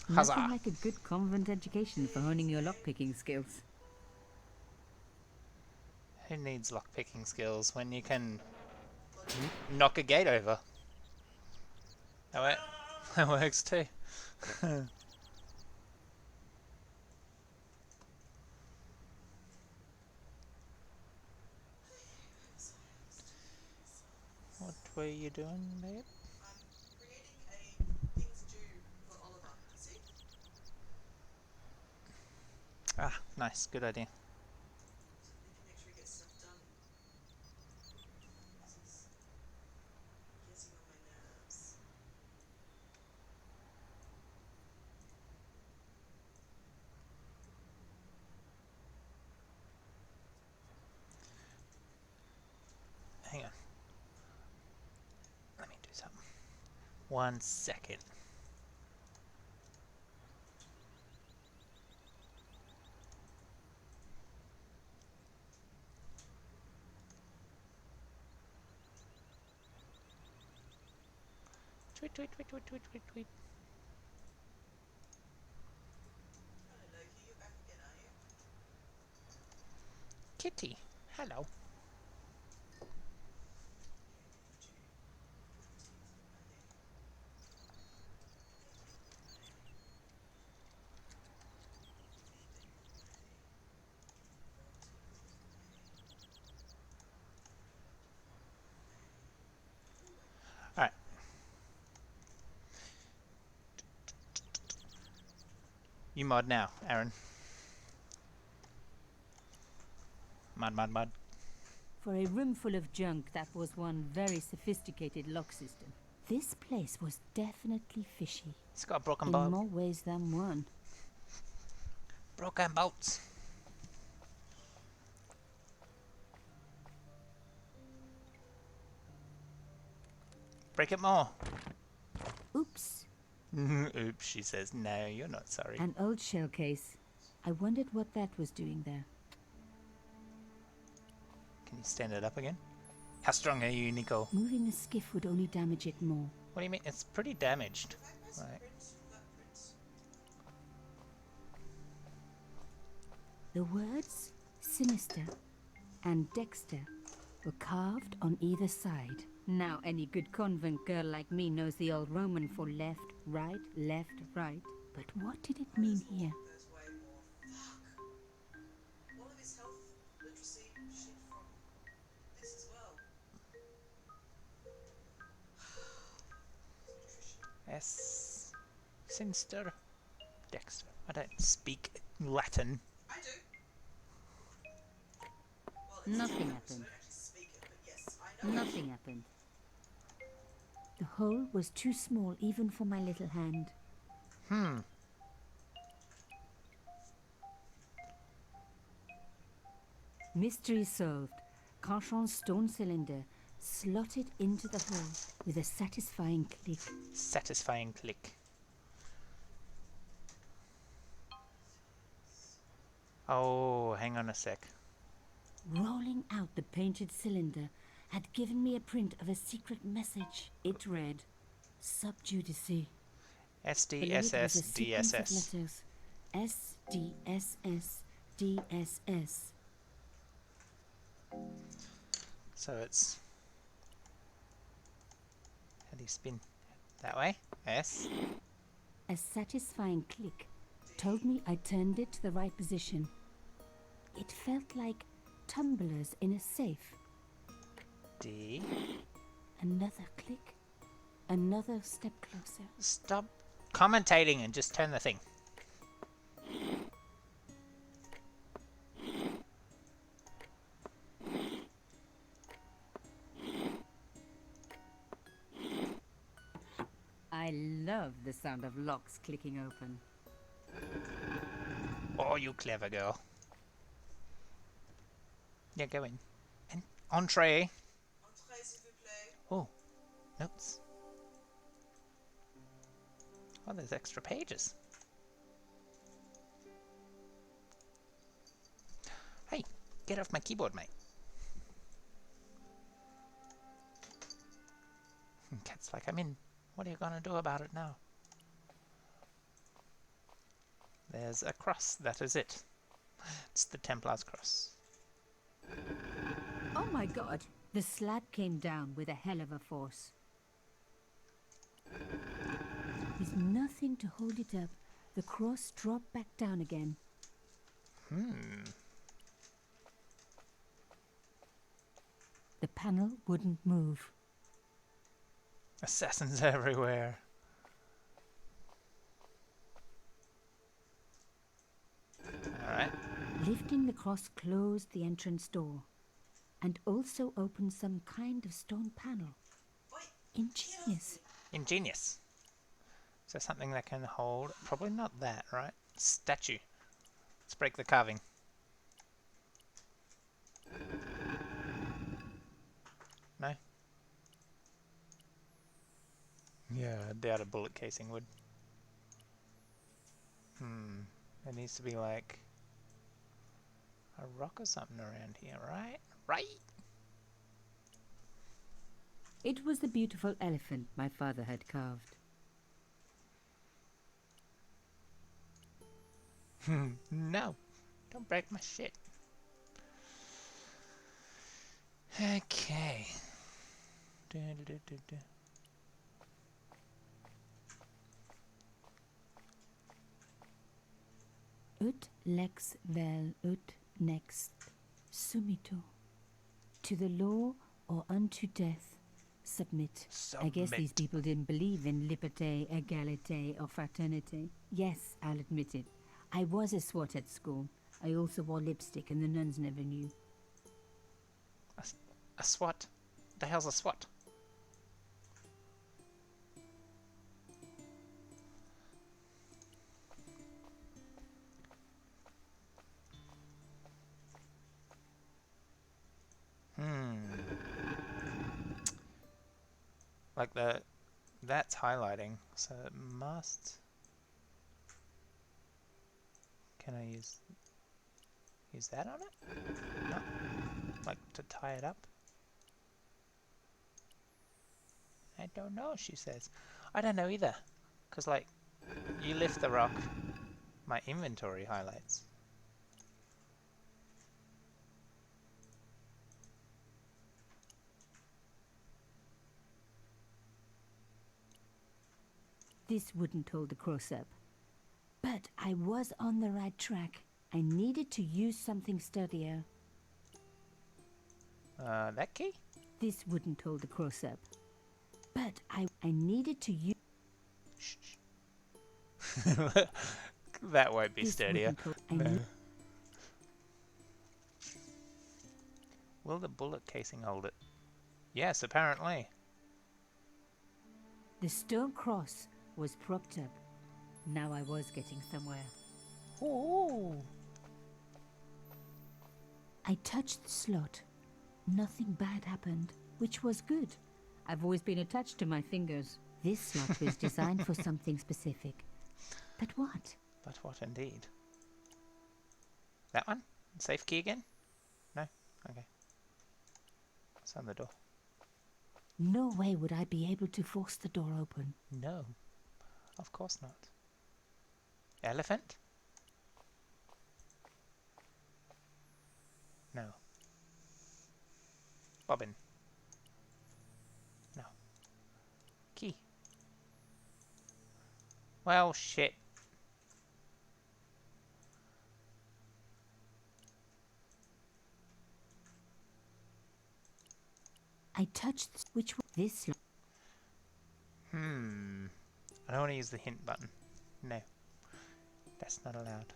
Speaker 5: Nothing
Speaker 4: Huzzah!
Speaker 5: like a good convent education for honing your lockpicking skills.
Speaker 4: Who needs lockpicking skills when you can knock a gate over? That works too. What were you doing, babe?
Speaker 3: I'm creating a things due for Oliver. See?
Speaker 4: Ah, nice, good idea.
Speaker 3: So we can make sure he gets stuff done. He's getting on my nerves.
Speaker 4: Hang on. Let me do something. 1 second. Tweet, tweet, tweet, tweet, tweet, tweet, tweet.
Speaker 3: Hello, Loki. You're back again, are you?
Speaker 4: Kitty, hello. Alright. You mod now, Aaron. Mod.
Speaker 5: For a room full of junk, that was one very sophisticated lock system. This place was definitely fishy.
Speaker 4: It's got a broken
Speaker 5: In
Speaker 4: bolt.
Speaker 5: more ways than one.
Speaker 4: Broken bolts. Break it more.
Speaker 5: Oops.
Speaker 4: Oops, she says. No, you're not sorry.
Speaker 5: An old shell case. I wondered what that was doing there.
Speaker 4: Can you stand it up again? How strong are you, Nico?
Speaker 5: Moving the skiff would only damage it more.
Speaker 4: What do you mean? It's pretty damaged. Like,
Speaker 5: The words sinister and Dexter were carved on either side. Now any good convent girl like me knows the old Roman for left, right, left, right. But what did it mean here?
Speaker 3: All of his health literacy shit from this as well.
Speaker 4: S. Sinister. Dexter. I don't speak Latin.
Speaker 3: I do.
Speaker 5: Nothing happened. Nothing happened. The hole was too small even for my little hand. Mystery solved. Carchon's stone cylinder slotted into the hole with a satisfying click.
Speaker 4: Satisfying click. Oh, hang on a sec.
Speaker 5: Rolling out the painted cylinder had given me a print of a secret message. It read, Sub Judice.
Speaker 4: SDSS DSS.
Speaker 5: Letters. SDSS DSS.
Speaker 4: So it's... How do you spin? That way? S.
Speaker 5: A satisfying click told me I turned it to the right position. It felt like tumblers in a safe.
Speaker 4: D.
Speaker 5: Another click. Another step closer.
Speaker 4: Stop commentating and just turn the thing.
Speaker 5: I love the sound of locks clicking open.
Speaker 4: Oh, you clever girl. Yeah, go in. And entree.
Speaker 3: Entrez, s'il vous plaît.
Speaker 4: Oh, notes. Oh, there's extra pages. Hey, get off my keyboard, mate. Cat's like, I'm in. What are you gonna do about it now? There's a cross. That is it. It's the Templars cross.
Speaker 5: Oh my god! The slab came down with a hell of a force. With nothing to hold it up, the cross dropped back down again. The panel wouldn't move.
Speaker 4: Assassins everywhere. Alright.
Speaker 5: Lifting the cross closed the entrance door and also opened some kind of stone panel. Ingenious.
Speaker 4: Ingenious. Is there something that can hold? Probably not that, right? Statue. Let's break the carving. No? Yeah, I doubt a bullet casing would. There needs to be like a rock or something around here, right? Right?
Speaker 5: It was the beautiful elephant my father had carved.
Speaker 4: No, don't break my shit. Okay.
Speaker 5: Ut lex vel ut next sumito. To the law or unto death submit. I guess these
Speaker 4: Submit.
Speaker 5: people didn't believe in liberté, égalité, or fraternité. Yes, I'll admit it. I was a swot at school. I also wore lipstick and the nuns never knew.
Speaker 4: A SWAT? The hell's a SWAT? Like that's highlighting, so it must. Can I use that on it? No. Like to tie it up? I don't know, she says. I don't know either. Because, like, you lift the rock, my inventory highlights.
Speaker 5: This wouldn't hold the cross up. But I was on the right track. I needed to use something sturdier.
Speaker 4: That key?
Speaker 5: This wouldn't hold the cross up. But I needed to use...
Speaker 4: Shh. That won't be sturdier. No. Will the bullet casing hold it? Yes, apparently.
Speaker 5: The stone cross was propped up. Now I was getting somewhere.
Speaker 4: Ooh.
Speaker 5: I touched the slot. Nothing bad happened, which was good. I've always been attached to my fingers. This slot was designed for something specific. But what?
Speaker 4: But what indeed? That one? Safe key again? No? Okay. It's on the door.
Speaker 5: No way would I be able to force the door open.
Speaker 4: No. Of course not. Elephant? No. Bobbin? No. Key? Well, shit.
Speaker 5: I touched which one? This slot.
Speaker 4: I don't want to use the hint button. No. That's not allowed.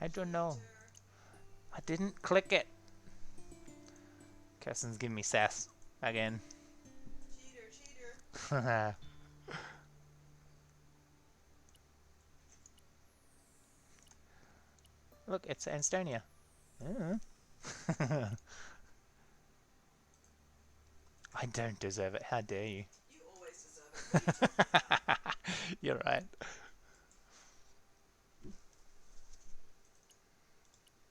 Speaker 4: I don't know. I didn't click it. Kirsten's giving me sass again. Cheater. Look, it's Estonia. I don't deserve it. How dare you?
Speaker 3: You always deserve it.
Speaker 4: You're right.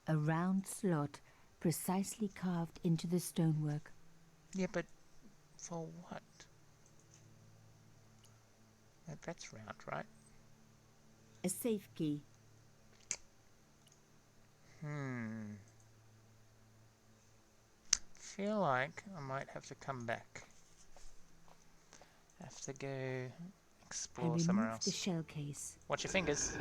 Speaker 5: A round slot precisely carved into the stonework.
Speaker 4: Yeah, but for what? That's round, right?
Speaker 5: A safe key.
Speaker 4: Feel like I might have to come back. Have to go
Speaker 5: I
Speaker 4: explore somewhere
Speaker 5: removed the
Speaker 4: else.
Speaker 5: shell case.
Speaker 4: Watch your fingers.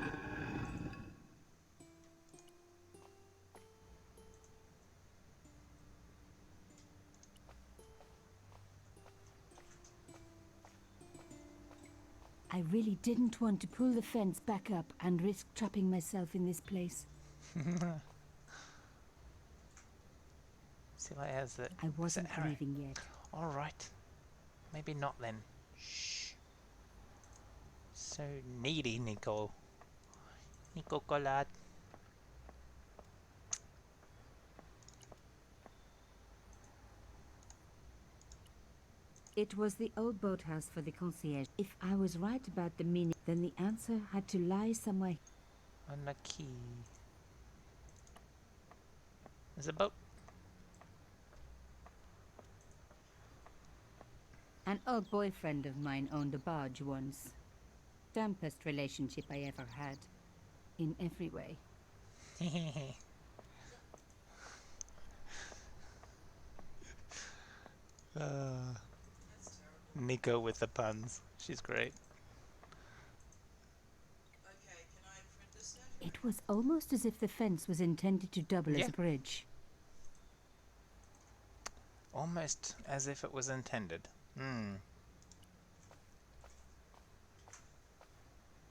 Speaker 5: I really didn't want to pull the fence back up and risk trapping myself in this place.
Speaker 4: See what has it.
Speaker 5: I wasn't
Speaker 4: arrow?
Speaker 5: leaving yet.
Speaker 4: Alright. Maybe not then. Shh. So needy, Nico. Nico Collard.
Speaker 5: It was the old boathouse for the concierge. If I was right about the meaning, then the answer had to lie somewhere.
Speaker 4: On the key. There's a boat.
Speaker 5: An old boyfriend of mine owned a barge once. Dampest relationship I ever had. In every way.
Speaker 4: Nico with the puns. She's great.
Speaker 3: Okay, can I print this now?
Speaker 5: It was almost as if the fence was intended to double
Speaker 4: Yeah.
Speaker 5: as a bridge.
Speaker 4: Almost as if it was intended.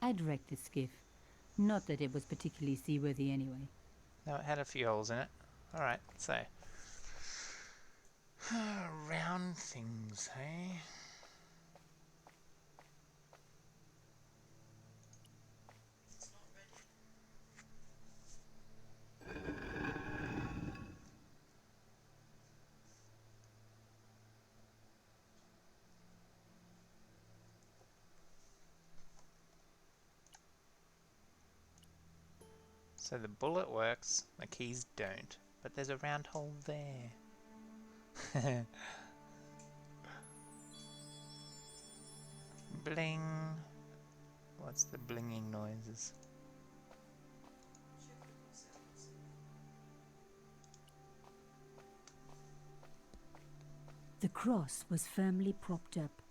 Speaker 5: I'd wrecked the skiff. Not that it was particularly seaworthy anyway.
Speaker 4: No, it had a few holes in it. Alright, so. Round things, hey? So the bullet works, the keys don't. But there's a round hole there. Bling. What's the blinging noises?
Speaker 5: The cross was firmly propped up.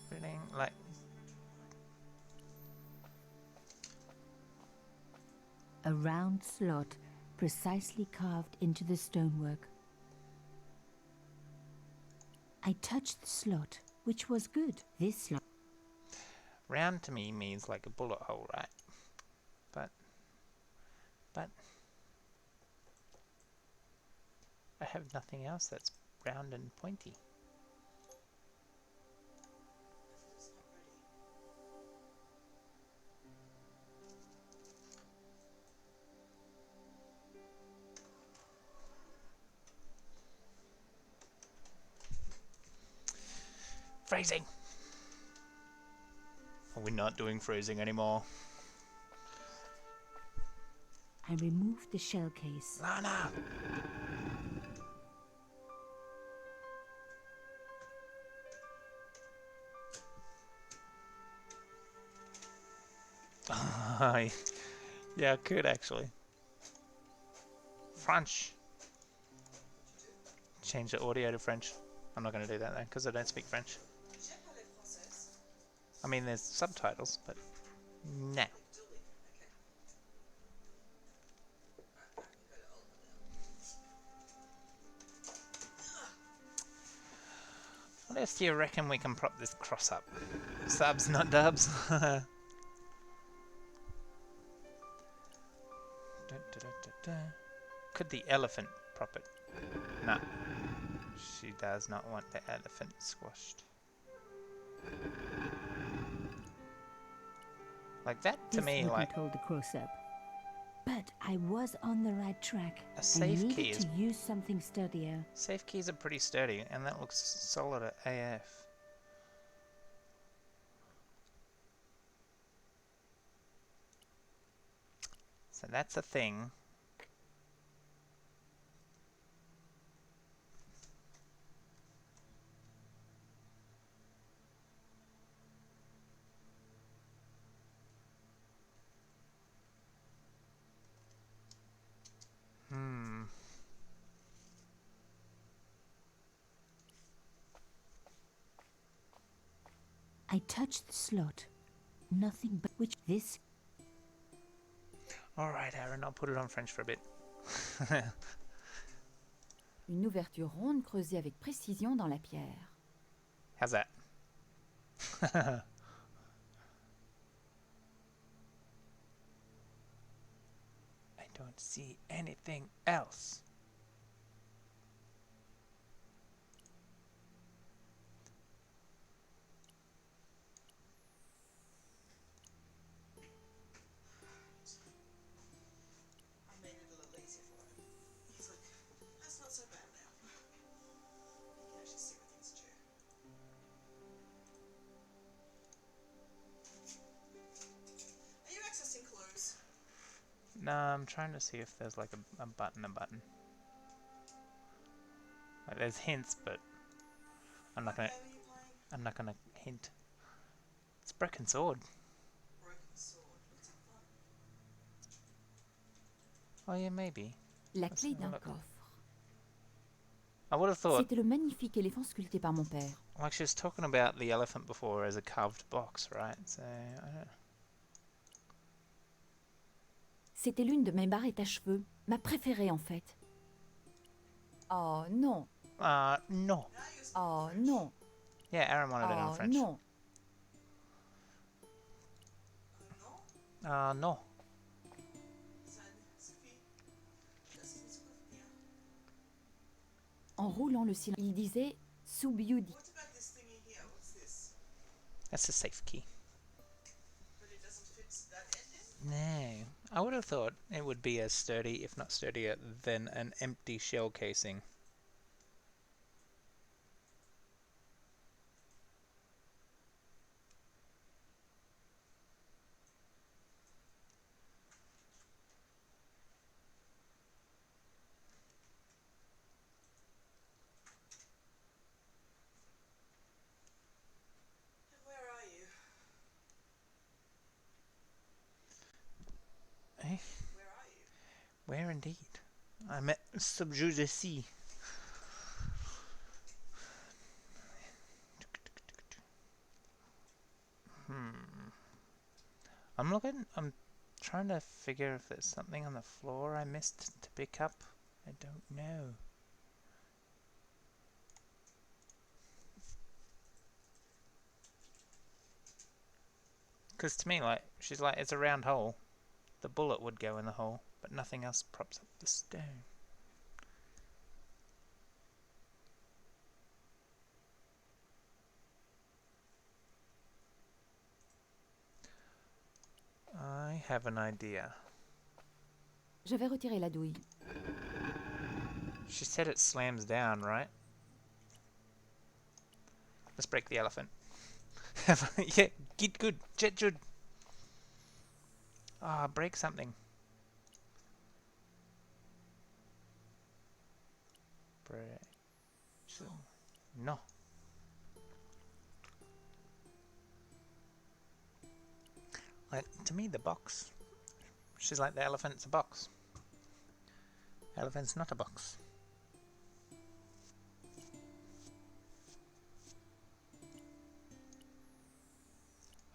Speaker 4: Bling, like...
Speaker 5: A round slot precisely carved into the stonework. I touched the slot, which was good. This slot...
Speaker 4: Round to me means like a bullet hole, right? But I have nothing else that's round and pointy. Phrasing! We're not doing phrasing anymore.
Speaker 5: I removed the shell case.
Speaker 4: Lana! Yeah, I could actually. French. Change the audio to French. I'm not going to do that though, because I don't speak French. I mean, there's subtitles, but no. What else do you reckon we can prop this cross up? Subs, not dubs. Could the elephant prop it? No. She does not want the elephant squashed. Like that to
Speaker 5: This
Speaker 4: me,
Speaker 5: wouldn't
Speaker 4: like
Speaker 5: hold the cross up. But I was on the right track.
Speaker 4: a safe
Speaker 5: I
Speaker 4: key
Speaker 5: needed
Speaker 4: is
Speaker 5: to use something sturdier.
Speaker 4: safe keys are pretty sturdy, and that looks solid at AF. So that's a thing.
Speaker 5: I touched the slot. Nothing but which this...
Speaker 4: Alright, Aaron, I'll put it on French for a bit.
Speaker 9: Une ouverture ronde creusée avec précision dans la pierre.
Speaker 4: How's that? I don't see anything else. No, I'm trying to see if there's like a button. Like there's hints, but I'm not gonna hint. It's broken sword. Oh yeah, maybe.
Speaker 9: La
Speaker 4: Let's
Speaker 9: clé
Speaker 4: have a
Speaker 9: d'un
Speaker 4: look.
Speaker 9: coffre.
Speaker 4: I would have thought,
Speaker 9: C'était le magnifique éléphant sculpté par mon père.
Speaker 4: like she was talking about the elephant before as a carved box, right? So I don't.
Speaker 9: C'était l'une de mes barrettes à cheveux, ma préférée en fait. Oh non,
Speaker 4: No.
Speaker 9: oh non,
Speaker 4: Yeah, Aaron wanted it on
Speaker 9: oh
Speaker 4: French.
Speaker 9: non.
Speaker 4: No.
Speaker 9: En roulant le cylindre, il disait Subiudi.
Speaker 4: That's a safe key. No. I would have thought it would be as sturdy, if not sturdier, than an empty shell casing. Where indeed? I'm at Subjudice. I'm trying to figure if there's something on the floor I missed to pick up. I don't know. Because to me, like, she's like, it's a round hole. The bullet would go in the hole, but nothing else props up the stone. I have an idea.
Speaker 9: Je vais retirer la douille.
Speaker 4: She said it slams down, right? Let's break the elephant. Yeah, get good. Jet good. Ah, break something. Break. No. Like, to me, the box. She's like, the elephant's a box. Elephant's not a box.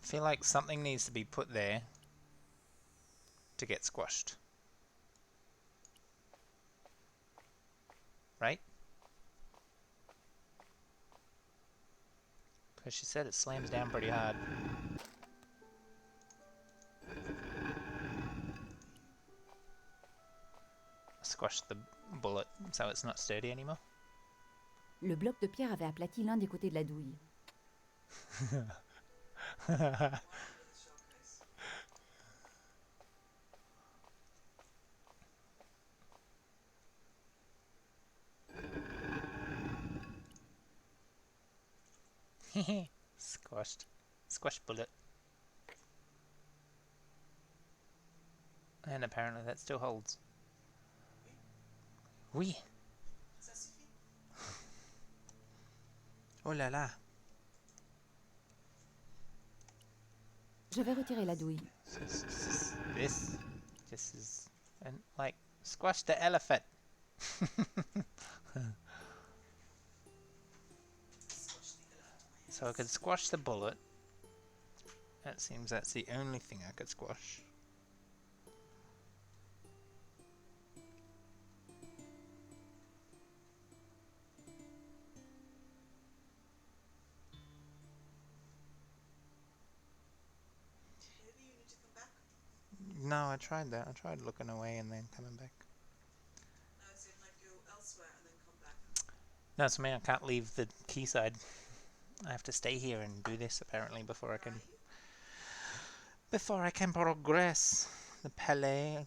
Speaker 4: I feel like something needs to be put there to get squashed. Right? Because she said it slams down pretty hard. Squash the bullet so it's not sturdy anymore.
Speaker 9: Le bloc de pierre avait aplati l'un des côtés de la douille.
Speaker 4: Squashed. Squash bullet. And apparently that still holds. Oui. Oh là là.
Speaker 9: Je vais retirer la douille.
Speaker 4: This is and like squash the elephant. So I could squash the bullet. That seems that's the only thing I could squash. No, I tried that. I tried looking away and then coming back. No, it's me. I can't leave the quayside. I have to stay here and do this apparently before I can progress. The Palais.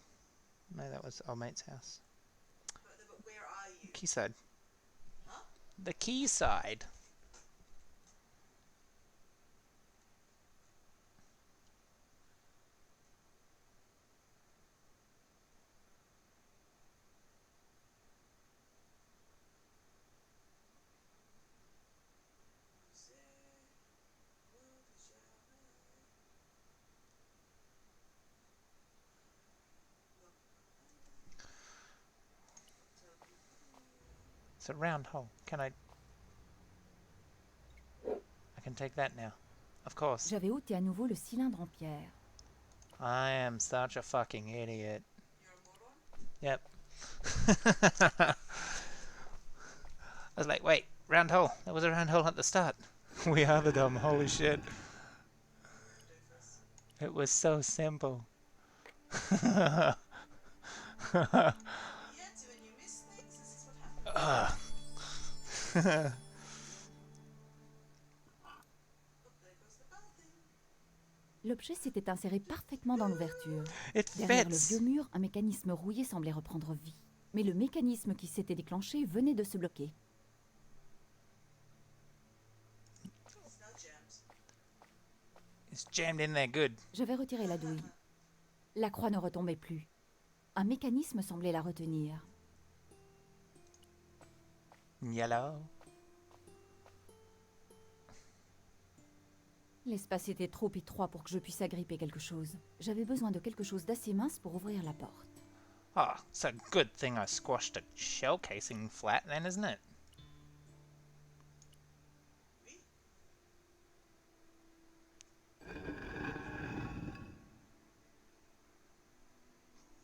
Speaker 4: No, that was old mate's house.
Speaker 3: But where are you?
Speaker 4: Quayside.
Speaker 3: Huh?
Speaker 4: The quayside. It's a round hole. I can take that now. Of course.
Speaker 9: J'avais ôté à nouveau le cylindre en pierre.
Speaker 4: I am such a fucking idiot. Yep. I was like, wait, round hole. There was a round hole at the start. We are the dumb. Holy shit. It was so simple.
Speaker 9: L'objet s'était inséré parfaitement dans l'ouverture.
Speaker 4: It
Speaker 9: Derrière le
Speaker 4: fits.
Speaker 9: vieux mur, un mécanisme rouillé semblait reprendre vie. Mais le mécanisme qui s'était déclenché venait de se bloquer.
Speaker 4: It's jammed in there good.
Speaker 9: Je vais retirer la douille. La croix ne retombait plus. Un mécanisme semblait la retenir.
Speaker 4: Yellow.
Speaker 9: L'espace était trop étroit pour que je puisse agripper quelque chose. J'avais besoin de quelque chose d'assez mince pour ouvrir la porte.
Speaker 4: Oh, it's a good thing I squashed a shell casing flat then, isn't it?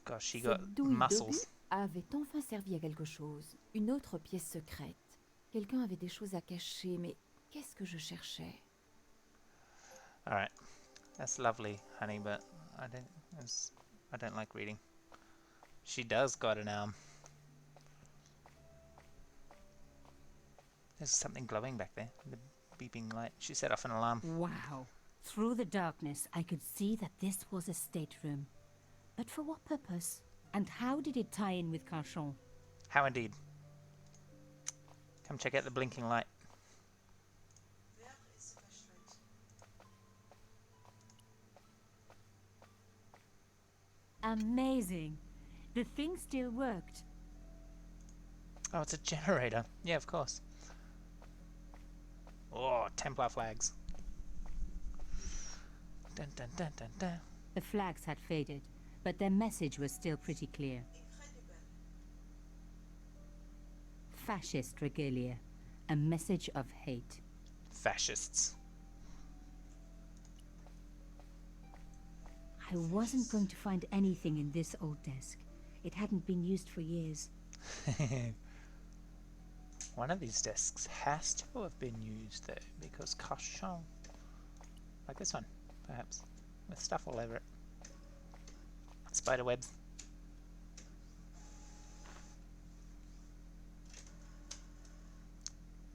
Speaker 4: Gosh, she got
Speaker 9: Cette douille d'obus
Speaker 4: muscles.
Speaker 9: avait enfin servi à quelque chose. Une autre pièce secrète. Quelqu'un avait des choses à cacher, mais qu'est-ce que je cherchais?
Speaker 4: Alright. That's lovely, honey, but I don't like reading. She does got an arm. There's something glowing back there. The beeping light. She set off an alarm.
Speaker 5: Wow. Through the darkness, I could see that this was a stateroom. But for what purpose? And how did it tie in with Carchon?
Speaker 4: How indeed. Come check out the blinking light.
Speaker 5: Amazing. The thing still worked.
Speaker 4: Oh, it's a generator. Yeah, of course. Oh, Templar flags. Dun dun dun dun dun.
Speaker 5: The flags had faded, but their message was still pretty clear. Fascist regalia. A message of hate.
Speaker 4: Fascists.
Speaker 5: I wasn't going to find anything in this old desk. It hadn't been used for years.
Speaker 4: One of these desks has to have been used though, because Carchon. Like this one, perhaps. With stuff all over it. Spider webs.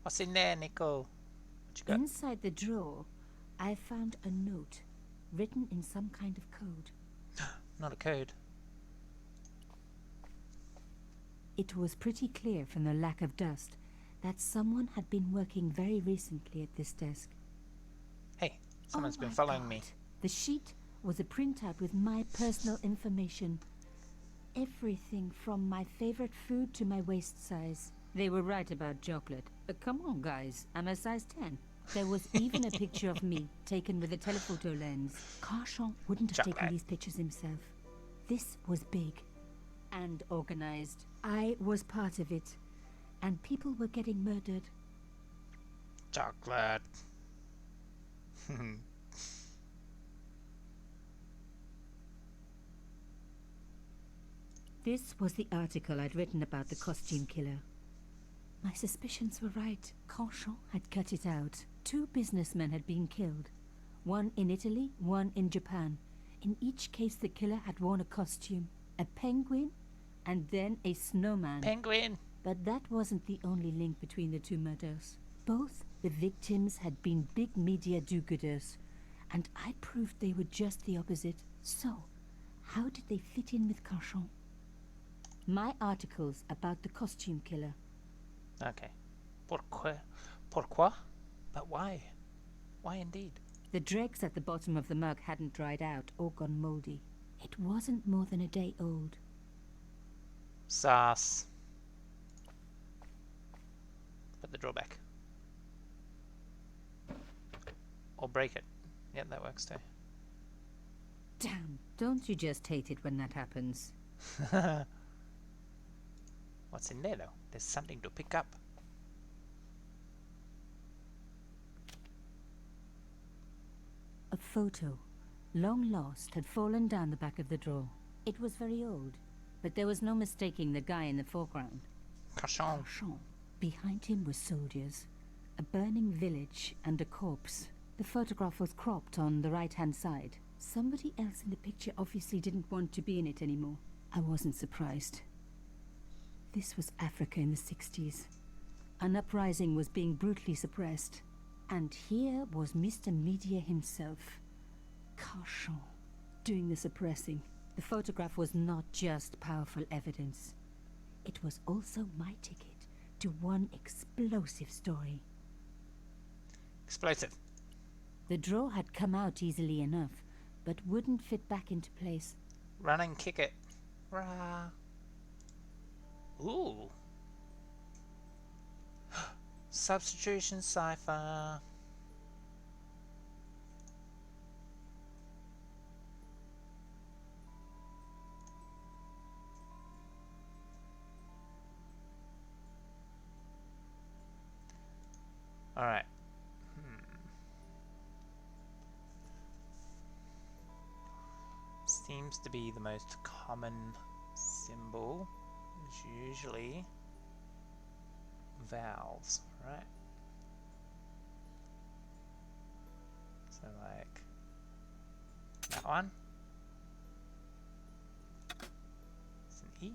Speaker 4: What's in there, Nico? What you got?
Speaker 5: Inside the drawer, I found a note written in some kind of code.
Speaker 4: Not a code.
Speaker 5: It was pretty clear from the lack of dust that someone had been working very recently at this desk.
Speaker 4: Hey, someone's
Speaker 5: Oh
Speaker 4: been
Speaker 5: my
Speaker 4: following me.
Speaker 5: God. The sheet was a printout with my personal information. Everything from my favorite food to my waist size. They were right about chocolate. But come on, guys, I'm a size 10. There was even a picture of me, taken with a telephoto lens. Carchon wouldn't have taken
Speaker 4: Chocolate.
Speaker 5: these pictures himself. This was big and organized. I was part of it, and people were getting murdered.
Speaker 4: Chocolate.
Speaker 5: This was the article I'd written about the costume killer. My suspicions were right. Carchon had cut it out. 2 businessmen had been killed. One in Italy, one in Japan. In each case, the killer had worn a costume. A penguin, and then a snowman.
Speaker 4: Penguin.
Speaker 5: But that wasn't the only link between the 2 murders. Both the victims had been big media do-gooders, and I proved they were just the opposite. So, how did they fit in with Carchon? My articles about the costume killer.
Speaker 4: Okay. Pourquoi? Pourquoi? But why? Why indeed?
Speaker 5: The dregs at the bottom of the mug hadn't dried out or gone moldy. It wasn't more than a day old.
Speaker 4: Sauce. Put the drawback. Or break it. Yep, that works too.
Speaker 5: Damn, don't you just hate it when that happens?
Speaker 4: What's in there though? There's something to pick up.
Speaker 5: A photo, long lost, had fallen down the back of the drawer. It was very old, but there was no mistaking the guy in the foreground.
Speaker 4: Carchon.
Speaker 5: Carchon. Behind him were soldiers, a burning village, and a corpse. The photograph was cropped on the right-hand side. Somebody else in the picture obviously didn't want to be in it anymore. I wasn't surprised. This was Africa in the 60s. An uprising was being brutally suppressed. And here was Mr. Media himself, Carchon, doing the suppressing. The photograph was not just powerful evidence. It was also my ticket to one explosive story.
Speaker 4: Explosive.
Speaker 5: The drawer had come out easily enough, but wouldn't fit back into place.
Speaker 4: Run and kick it. Rah. Ooh. Substitution cipher. Alright. Seems to be the most common symbol. It's usually vowels, right? So like that one. It's an E.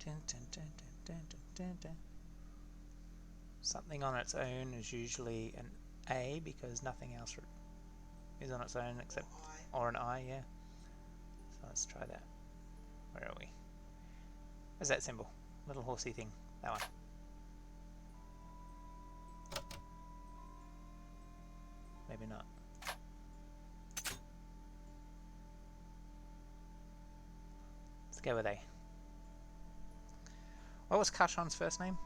Speaker 4: Dun, dun, dun, dun, dun, dun, dun. Something on its own is usually an A because nothing else is on its own except, or an I, yeah. So let's try that. Where are we? Where's that symbol? Little horsey thing. That one. Maybe not. Let's go with A. What was Kashon's first name?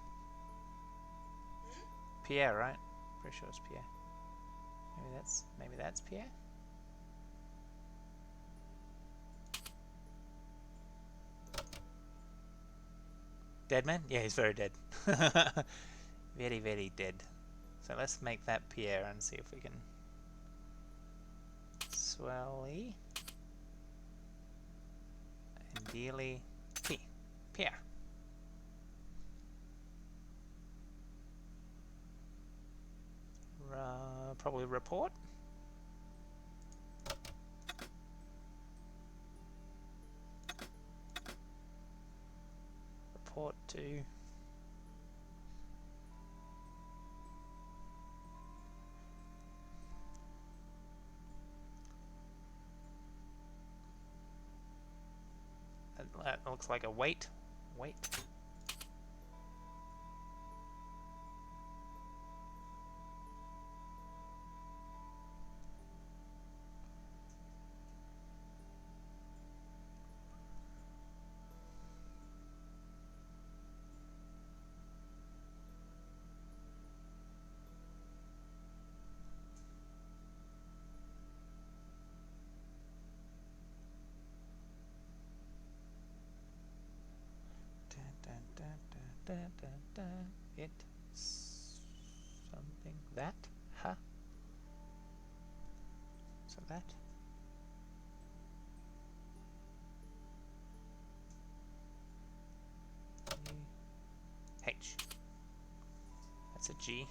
Speaker 4: Pierre, right? Pretty sure it's Pierre. Maybe that's Pierre. Dead man? Yeah, he's very dead. Very, very dead. So let's make that Pierre and see if we can swelly and dearly P. Pierre. Probably report. Report to that looks like a wait. Wait. It's something that, huh? So that. H. That's a G.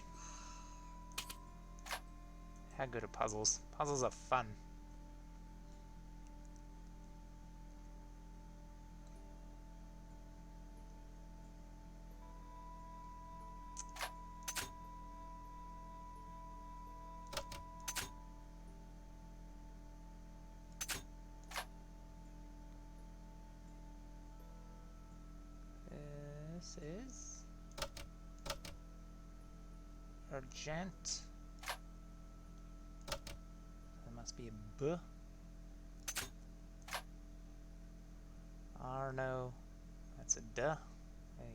Speaker 4: How good are puzzles? Puzzles are fun. This is Argent. There must be a B. Arno. That's a duh. There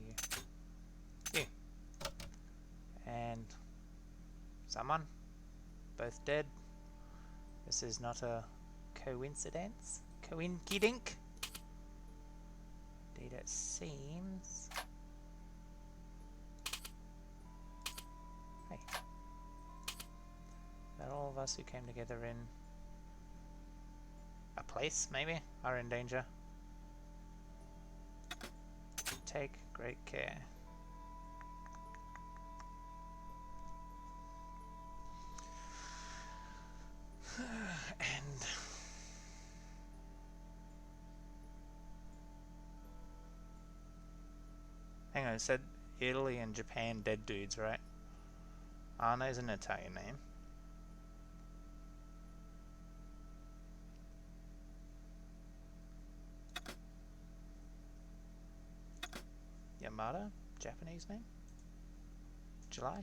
Speaker 4: you. And someone. Both dead. This is not a coincidence. Coinkydink. Indeed it seems. Hey. That all of us who came together in a place, maybe, are in danger. Take great care. And hang on, it said Italy and Japan dead dudes, right? Arno's an Italian name. Yamada, Japanese name? July?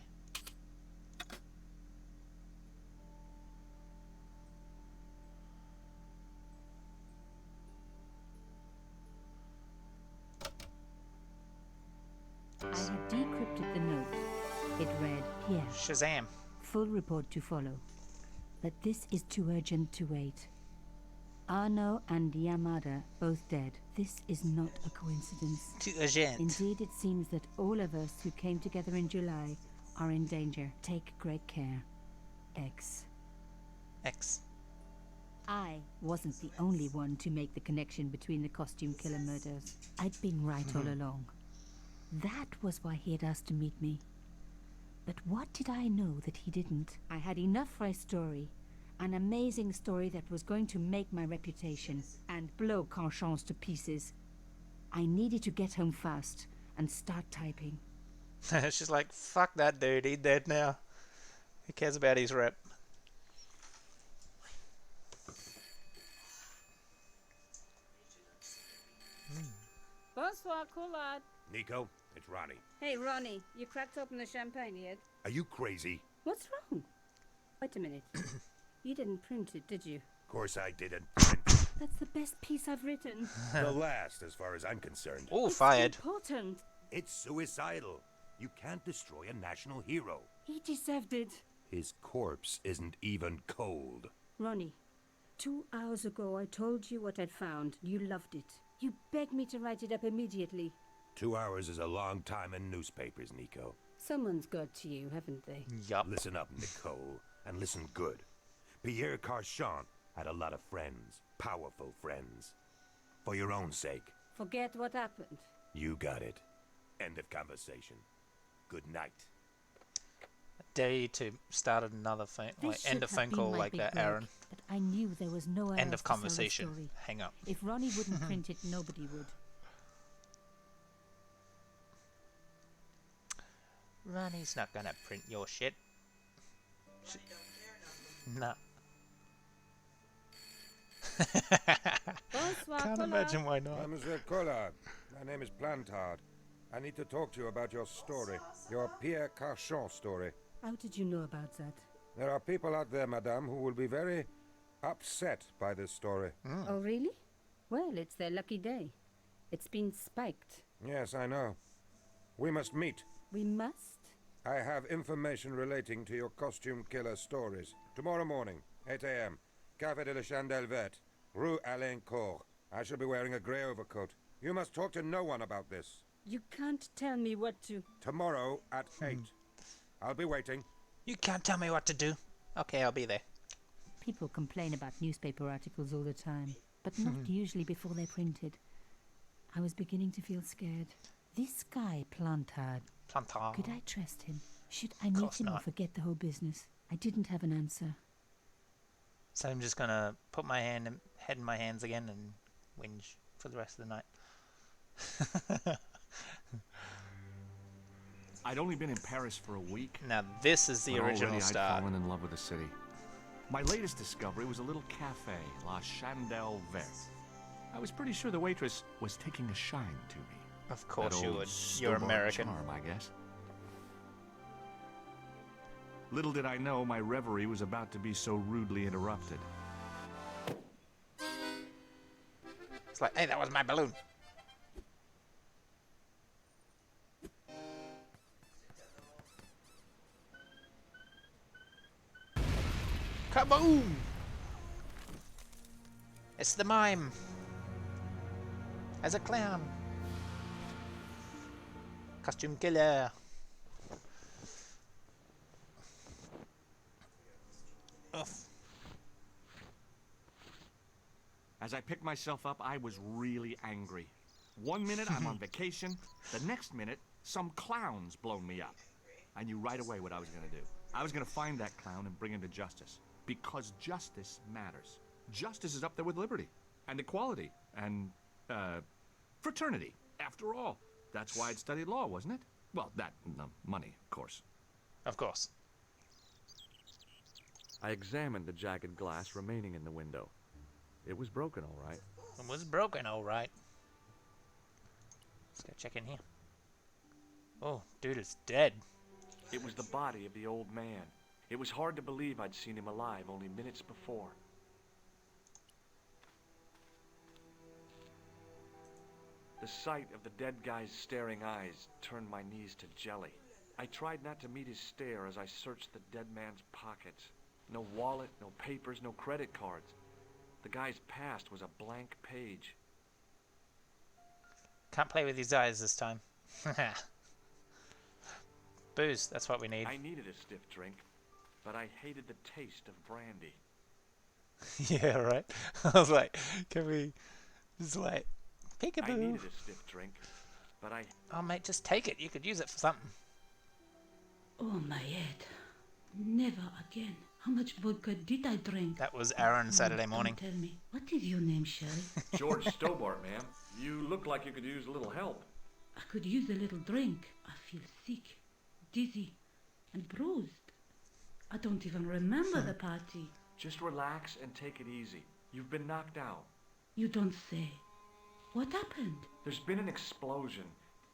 Speaker 5: I have decrypted the note. It read, Pierre,
Speaker 4: Shazam.
Speaker 5: full report to follow. But this is too urgent to wait. Arno and Yamada both dead. This is not a coincidence.
Speaker 4: Too urgent.
Speaker 5: Indeed, it seems that all of us who came together in July are in danger. Take great care. X.
Speaker 4: X.
Speaker 5: I wasn't the only one to make the connection between the costume killer murders. I'd been right all along. That was why he had asked to meet me. But what did I know that he didn't? I had enough for a story. An amazing story that was going to make my reputation and blow Conscience to pieces. I needed to get home fast and start typing.
Speaker 4: She's like, fuck that dude, he's dead now. Who cares about his rep?
Speaker 10: Bonsoir, Collard.
Speaker 6: Nico, it's Ronnie.
Speaker 10: Hey, Ronnie, you cracked open the champagne yet?
Speaker 6: Are you crazy?
Speaker 10: What's wrong? Wait a minute. You didn't print it, did you?
Speaker 6: Of course I didn't.
Speaker 5: That's the best piece I've written.
Speaker 6: The last, as far as I'm concerned.
Speaker 4: Oh, fired.
Speaker 10: Important.
Speaker 6: It's suicidal. You can't destroy a national hero.
Speaker 5: He deserved it.
Speaker 6: His corpse isn't even cold.
Speaker 10: Ronnie, 2 hours ago I told you what I'd found. You loved it. You begged me to write it up immediately.
Speaker 6: 2 hours is a long time in newspapers, Nico.
Speaker 10: Someone's got to you, haven't they?
Speaker 4: Yup.
Speaker 6: Listen up, Nicole, and listen good. Pierre Carchon had a lot of friends, powerful friends. For your own sake,
Speaker 10: Forget what happened.
Speaker 6: you got it. End of conversation. Good night.
Speaker 4: I dare you to start another phone,
Speaker 5: This
Speaker 4: like,
Speaker 5: should
Speaker 4: end of
Speaker 5: have
Speaker 4: phone
Speaker 5: been
Speaker 4: call
Speaker 5: my
Speaker 4: like
Speaker 5: big
Speaker 4: that,
Speaker 5: break,
Speaker 4: Aaron.
Speaker 5: But I knew there was nowhere
Speaker 4: End
Speaker 5: else
Speaker 4: of
Speaker 5: to sell the
Speaker 4: conversation.
Speaker 5: story.
Speaker 4: Hang up.
Speaker 5: If Ronnie wouldn't print it, nobody would.
Speaker 4: Ronnie's not gonna print your shit. Nah.
Speaker 10: Bonsoir,
Speaker 4: Can't
Speaker 10: Collard.
Speaker 4: imagine why not.
Speaker 11: Monsieur Collard, my name is Plantard. I need to talk to you about your story, your Pierre Carchon story.
Speaker 10: How did you know about that?
Speaker 11: There are people out there, madame, who will be very upset by this story.
Speaker 10: Oh, really? Well, it's their lucky day. It's been spiked.
Speaker 11: Yes, I know. We must meet.
Speaker 10: We must?
Speaker 11: I have information relating to your costume killer stories. Tomorrow morning, 8 a.m., Café de la Chandelle Verte, Rue Alain Court. I shall be wearing a grey overcoat. You must talk to no one about this.
Speaker 10: You can't tell me what to...
Speaker 11: Tomorrow at 8. I'll be waiting.
Speaker 4: You can't tell me what to do. Okay, I'll be there.
Speaker 5: People complain about newspaper articles all the time, but not usually before they're printed. I was beginning to feel scared. This guy, Plantard,
Speaker 4: Plantard.
Speaker 5: could I trust him? Should I meet
Speaker 4: course
Speaker 5: him or
Speaker 4: not.
Speaker 5: forget the whole business? I didn't have an answer.
Speaker 4: So I'm just gonna put my head in my hands again and whinge for the rest of the night.
Speaker 2: I'd only been in Paris for a week.
Speaker 4: Now this is the
Speaker 2: but
Speaker 4: original
Speaker 2: already
Speaker 4: start.
Speaker 2: I'd fallen in love with the city. My latest discovery was a little cafe, La Chandelle Verte. I was pretty sure the waitress was taking a shine to me.
Speaker 4: Of course
Speaker 2: That
Speaker 4: you
Speaker 2: old
Speaker 4: would. You're
Speaker 2: stillborn
Speaker 4: American.
Speaker 2: charm, I guess. Little did I know my reverie was about to be so rudely interrupted.
Speaker 4: It's like, hey, that was my balloon. Kaboom! It's the mime. As a clown. Costume killer. Ugh.
Speaker 2: As I picked myself up, I was really angry. 1 minute I'm on vacation, the next minute some clown's blown me up. I knew right away what I was gonna do. I was gonna find that clown and bring him to justice. Because justice matters. Justice is up there with liberty and equality and fraternity. After all, that's why I'd studied law, wasn't it? Well, that and the money, of course.
Speaker 4: Of course.
Speaker 12: I examined the jagged glass remaining in the window. It was broken, all right.
Speaker 4: It was broken, alright. Let's go check in here. Oh, dude is dead.
Speaker 12: It was the body of the old man. It was hard to believe I'd seen him alive only minutes before. The sight of the dead guy's staring eyes turned my knees to jelly. I tried not to meet his stare as I searched the dead man's pockets. No wallet, no papers, no credit cards. The guy's past was a blank page.
Speaker 4: Can't play with his eyes this time. Booze, that's what we need.
Speaker 12: I needed a stiff drink, but I hated the taste of brandy.
Speaker 4: Yeah, right. I was like, can we just like peekaboo?
Speaker 12: I needed a stiff drink, but I...
Speaker 4: Oh, mate, just take it. You could use it for something.
Speaker 10: Oh, my head. Never again. How much vodka did I drink?
Speaker 4: That was Aaron Saturday morning.
Speaker 10: Don't tell me. What is your name, Sherry?
Speaker 12: George Stobart, ma'am. You look like you could use a little help.
Speaker 10: I could use a little drink. I feel sick, dizzy, and bruised. I don't even remember the party.
Speaker 12: Just relax and take it easy. You've been knocked out.
Speaker 10: You don't say. What happened?
Speaker 12: There's been an explosion.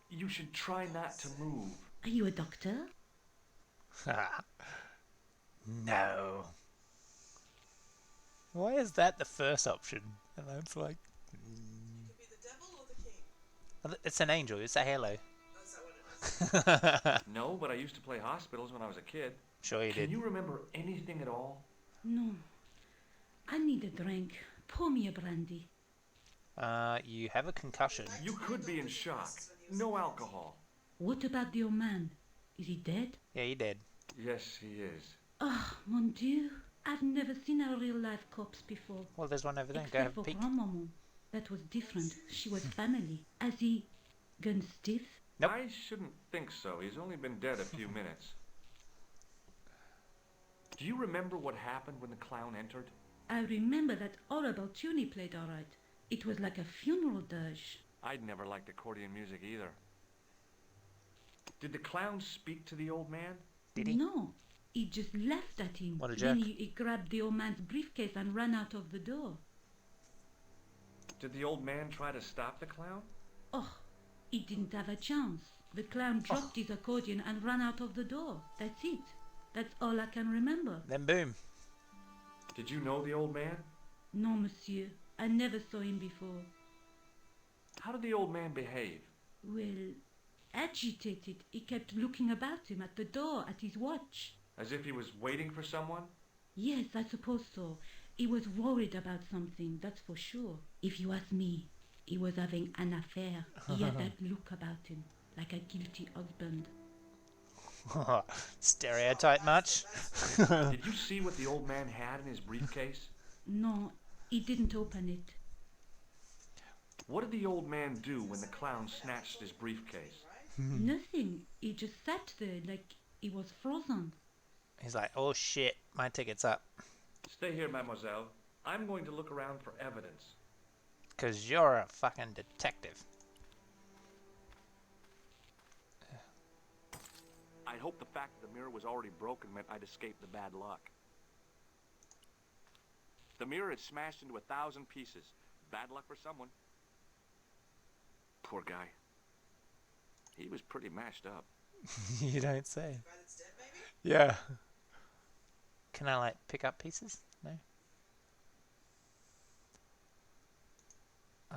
Speaker 12: You should try not to move.
Speaker 10: Are you a doctor?
Speaker 4: No. Why is that the first option? And it's like...
Speaker 3: Could be the devil or the king.
Speaker 4: It's an angel. It's a halo.
Speaker 3: Is that what it is?
Speaker 12: No, but I used to play hospitals when I was a kid.
Speaker 4: Sure you
Speaker 12: Can
Speaker 4: did.
Speaker 12: you remember anything at all?
Speaker 10: No. I need a drink. Pour me a brandy.
Speaker 4: You have a concussion.
Speaker 12: You could be in shock. No alcohol.
Speaker 10: What about the old man? Is he dead?
Speaker 4: Yeah, you did.
Speaker 12: Yes, he is.
Speaker 10: Oh, mon Dieu. I've never seen a real-life corpse before.
Speaker 4: Well, there's one over there. Go
Speaker 10: Except
Speaker 4: have a
Speaker 10: for
Speaker 4: peek.
Speaker 10: Grandmaman. That was different. She was family. Has he gone stiff?
Speaker 4: Nope.
Speaker 12: I shouldn't think so. He's only been dead a few minutes. Do you remember what happened when the clown entered?
Speaker 10: I remember that horrible tune he played all right. It was like a funeral dirge.
Speaker 12: I'd never liked accordion music either. Did the clown speak to the old man?
Speaker 4: Did he?
Speaker 10: No. He just laughed at him.
Speaker 4: What a
Speaker 10: Then
Speaker 4: jerk.
Speaker 10: he grabbed the old man's briefcase and ran out of the door.
Speaker 12: Did the old man try to stop the clown?
Speaker 10: Oh, he didn't have a chance. The clown dropped his accordion and ran out of the door. That's it. That's all I can remember.
Speaker 4: Then boom.
Speaker 12: Did you know the old man?
Speaker 10: No, monsieur. I never saw him before.
Speaker 12: How did the old man behave?
Speaker 10: Well, agitated. He kept looking about him at the door, at his watch.
Speaker 12: As if he was waiting for someone?
Speaker 10: Yes, I suppose so. He was worried about something, that's for sure. If you ask me, he was having an affair. He had that look about him, like a guilty husband.
Speaker 4: Stereotype much?
Speaker 12: Did you see what the old man had in his briefcase?
Speaker 10: No, he didn't open it.
Speaker 12: What did the old man do when the clown snatched his briefcase?
Speaker 10: Nothing. He just sat there like he was frozen.
Speaker 4: He's like, oh shit, my ticket's up.
Speaker 12: Stay here, mademoiselle. I'm going to look around for evidence.
Speaker 4: 'Cause you're a fucking detective.
Speaker 2: I hope the fact that the mirror was already broken meant I'd escaped the bad luck. The mirror had smashed into 1,000 pieces. Bad luck for someone. Poor guy. He was pretty mashed up.
Speaker 4: You don't say. Yeah. Can I like pick up pieces? No.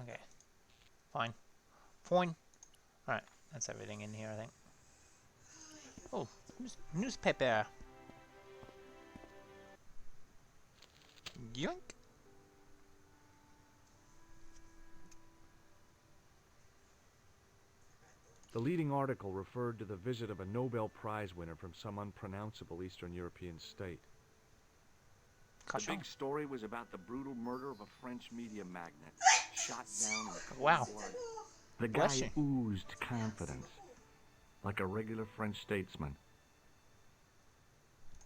Speaker 4: Okay. Fine. Fine. Alright, that's everything in here, I think. Oh, newspaper. Yoink.
Speaker 12: The leading article referred to the visit of a Nobel Prize winner from some unpronounceable Eastern European state.
Speaker 2: The big story was about the brutal murder of a French media magnate, shot down in a cold
Speaker 4: Wow.
Speaker 2: blood. The
Speaker 4: Bless
Speaker 2: guy oozed confidence, like a regular French statesman.